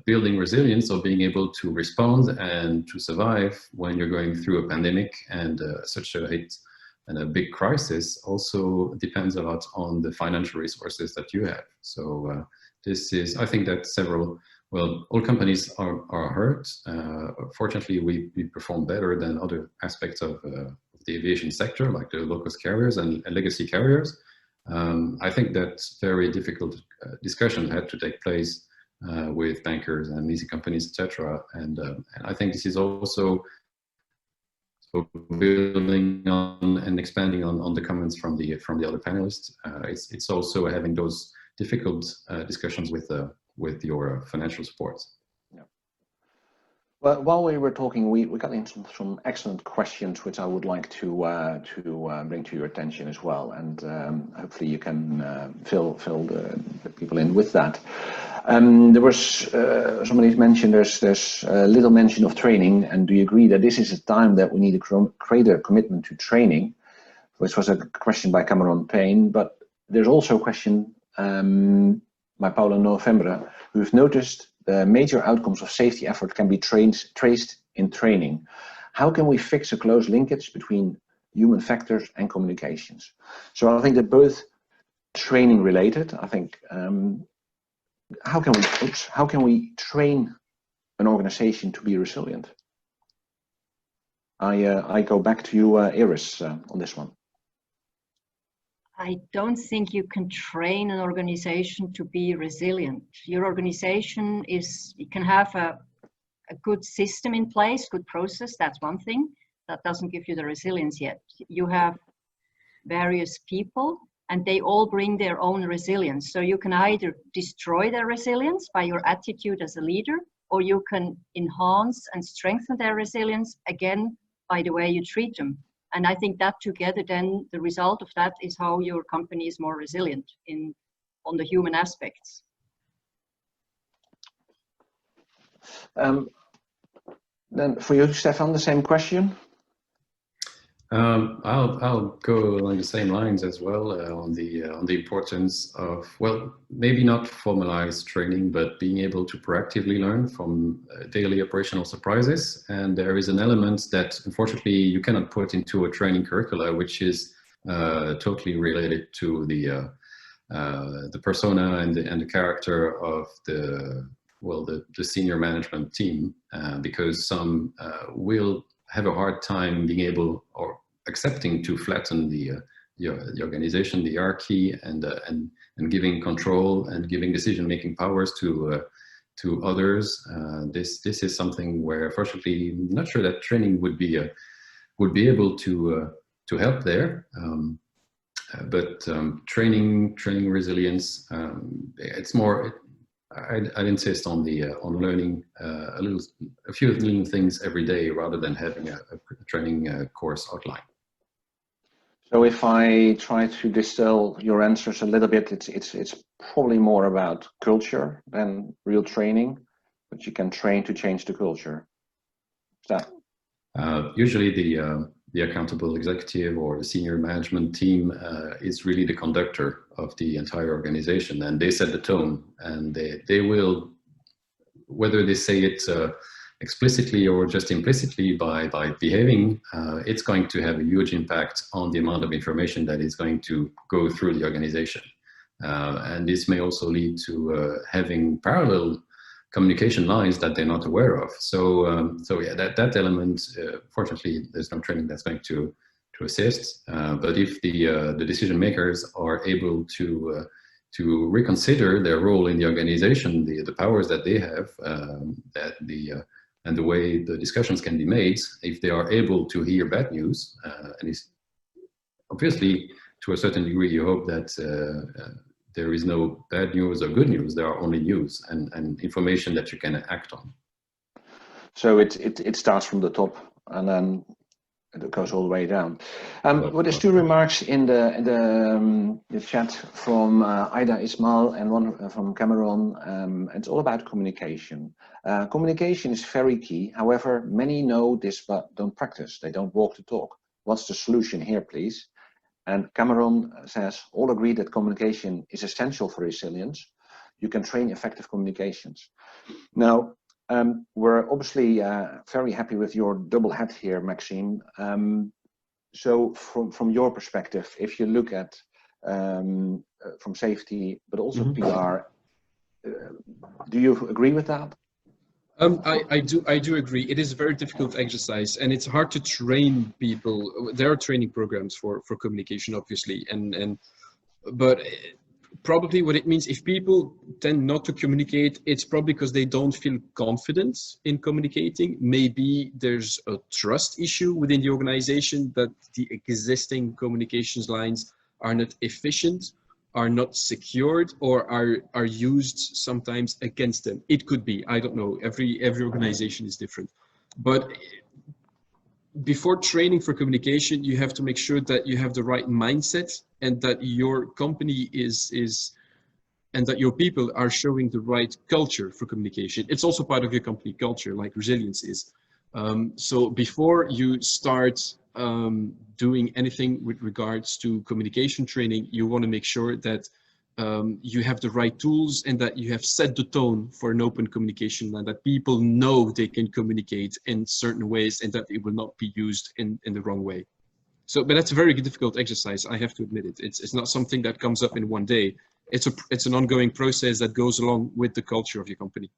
building resilience, or being able to respond and to survive when you're going through a pandemic and such a hit and a big crisis, also depends a lot on the financial resources that you have. So this is, I think that all companies are hurt. Fortunately, we perform better than other aspects of the aviation sector, like the low-cost carriers and legacy carriers. I think that very difficult discussion had to take place with bankers and leasing companies, etc. And I think this is also building on and expanding on the comments from the other panelists. It's also having those difficult discussions with your financial support. Yeah. Well, while we were talking, we got into some excellent questions, which I would like to bring to your attention as well, and hopefully you can fill the people in with that. There was somebody's mentioned there's little mention of training, and do you agree that this is a time that we need a greater commitment to training? Which was a question by Cameron Payne, but there's also a question by Paula November, who've noticed the major outcomes of safety effort can be traced in training. How can we fix a close linkage between human factors and communications? So I think they're both training related. I think how can we train an organization to be resilient? I go back to you, Iris, on this one. I don't think you can train an organization to be resilient. Your organization it can have a good system in place, good process, that's one thing. That doesn't give you the resilience yet. You have various people and they all bring their own resilience. So you can either destroy their resilience by your attitude as a leader, or you can enhance and strengthen their resilience, again, by the way you treat them. And I think that together, then the result of that is how your company is more resilient on the human aspects. Then for you, Stephane, the same question. I'll go along the same lines as well on the importance of, well, maybe not formalized training, but being able to proactively learn from daily operational surprises. And there is an element that unfortunately you cannot put into a training curricula, which is totally related to the persona and the character of the senior management team, because some will have a hard time being able or accepting to flatten the organization, the hierarchy, and giving control and giving decision-making powers to others. This is something where, fortunately, I'm not sure that training would be able to help there. But training resilience, it's more. I'd insist on learning a few little things every day rather than having a training course outline. So if I try to distill your answers a little bit, it's probably more about culture than real training, but you can train to change the culture. Is that? Usually the accountable executive or the senior management team is really the conductor of the entire organization, and they set the tone, and they will, whether they say it explicitly or just implicitly by behaving, it's going to have a huge impact on the amount of information that is going to go through the organization. And this may also lead to having parallel communication lines that they're not aware of. So, so yeah, that element, fortunately, there's no training that's going to assist. But if the decision makers are able to reconsider their role in the organization, the powers that they have, and the way the discussions can be made, if they are able to hear bad news, and it's obviously to a certain degree, you hope that there is no bad news or good news. There are only news and information that you can act on. So it starts from the top and then it goes all the way down. Well, there's two remarks in the chat from Ida Ismail and one from Cameron. It's all about communication. Communication is very key. However, many know this but don't practice. They don't walk the talk. What's the solution here, please? And Cameron says, all agree that communication is essential for resilience. You can train effective communications. Now, we're obviously very happy with your double hat here, Maxime. So from your perspective, if you look at from safety, but also PR, do you agree with that? I do agree. It is a very difficult exercise, and it's hard to train people. There are training programs for communication, obviously, but probably what it means, if people tend not to communicate, it's probably because they don't feel confident in communicating. Maybe there's a trust issue within the organization that the existing communications lines are not efficient, are not secured, or are used sometimes against them. It could be, I don't know, every organization is different. But before training for communication, you have to make sure that you have the right mindset and that your company and that your people are showing the right culture for communication. It's also part of your company culture, like resilience is. So before you start doing anything with regards to communication training, you want to make sure that you have the right tools and that you have set the tone for an open communication and that people know they can communicate in certain ways and that it will not be used in the wrong way. So, but that's a very difficult exercise, I have to admit it. It's not something that comes up in one day. It's an ongoing process that goes along with the culture of your company.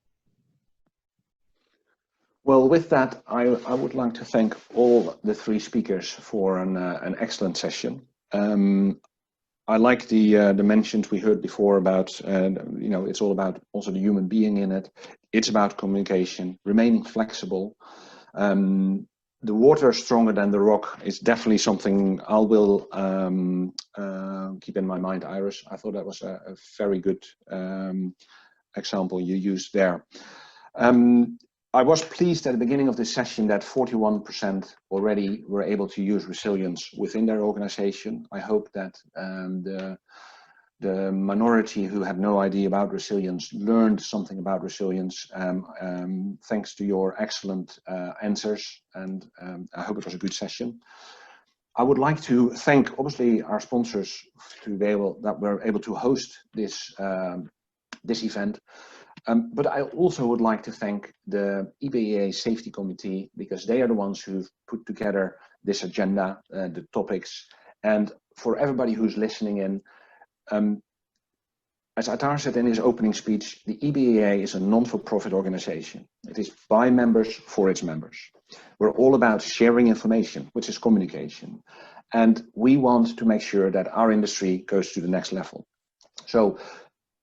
Well, with that, I would like to thank all the three speakers for an excellent session. I like the mentions we heard before about, it's all about also the human being in it. It's about communication, remaining flexible. The water stronger than the rock is definitely something I will keep in my mind, Iris. I thought that was a very good example you used there. I was pleased at the beginning of this session that 41% already were able to use resilience within their organization. I hope that the minority who had no idea about resilience learned something about resilience thanks to your excellent answers, and I hope it was a good session. I would like to thank obviously our sponsors that were able to host this event. But I also would like to thank the EBAA Safety Committee, because they are the ones who've put together this agenda, the topics, and for everybody who's listening in. As Athar said in his opening speech, the EBAA is a non-for-profit organization. It is by members for its members. We're all about sharing information, which is communication. And we want to make sure that our industry goes to the next level. So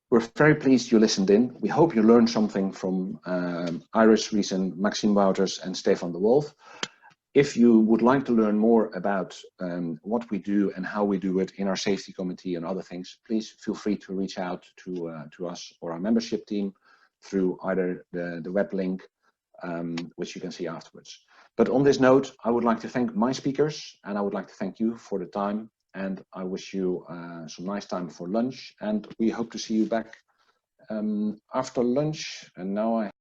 we're very pleased you listened in. We hope you learned something from Iris, Riesen, Maxime, Wauters, and Stephane de Wolf. If you would like to learn more about what we do and how we do it in our safety committee and other things, please feel free to reach out to us or our membership team through either the web link, which you can see afterwards. But on this note, I would like to thank my speakers, and I would like to thank you for the time. And I wish you some nice time for lunch, and we hope to see you back after lunch. And now I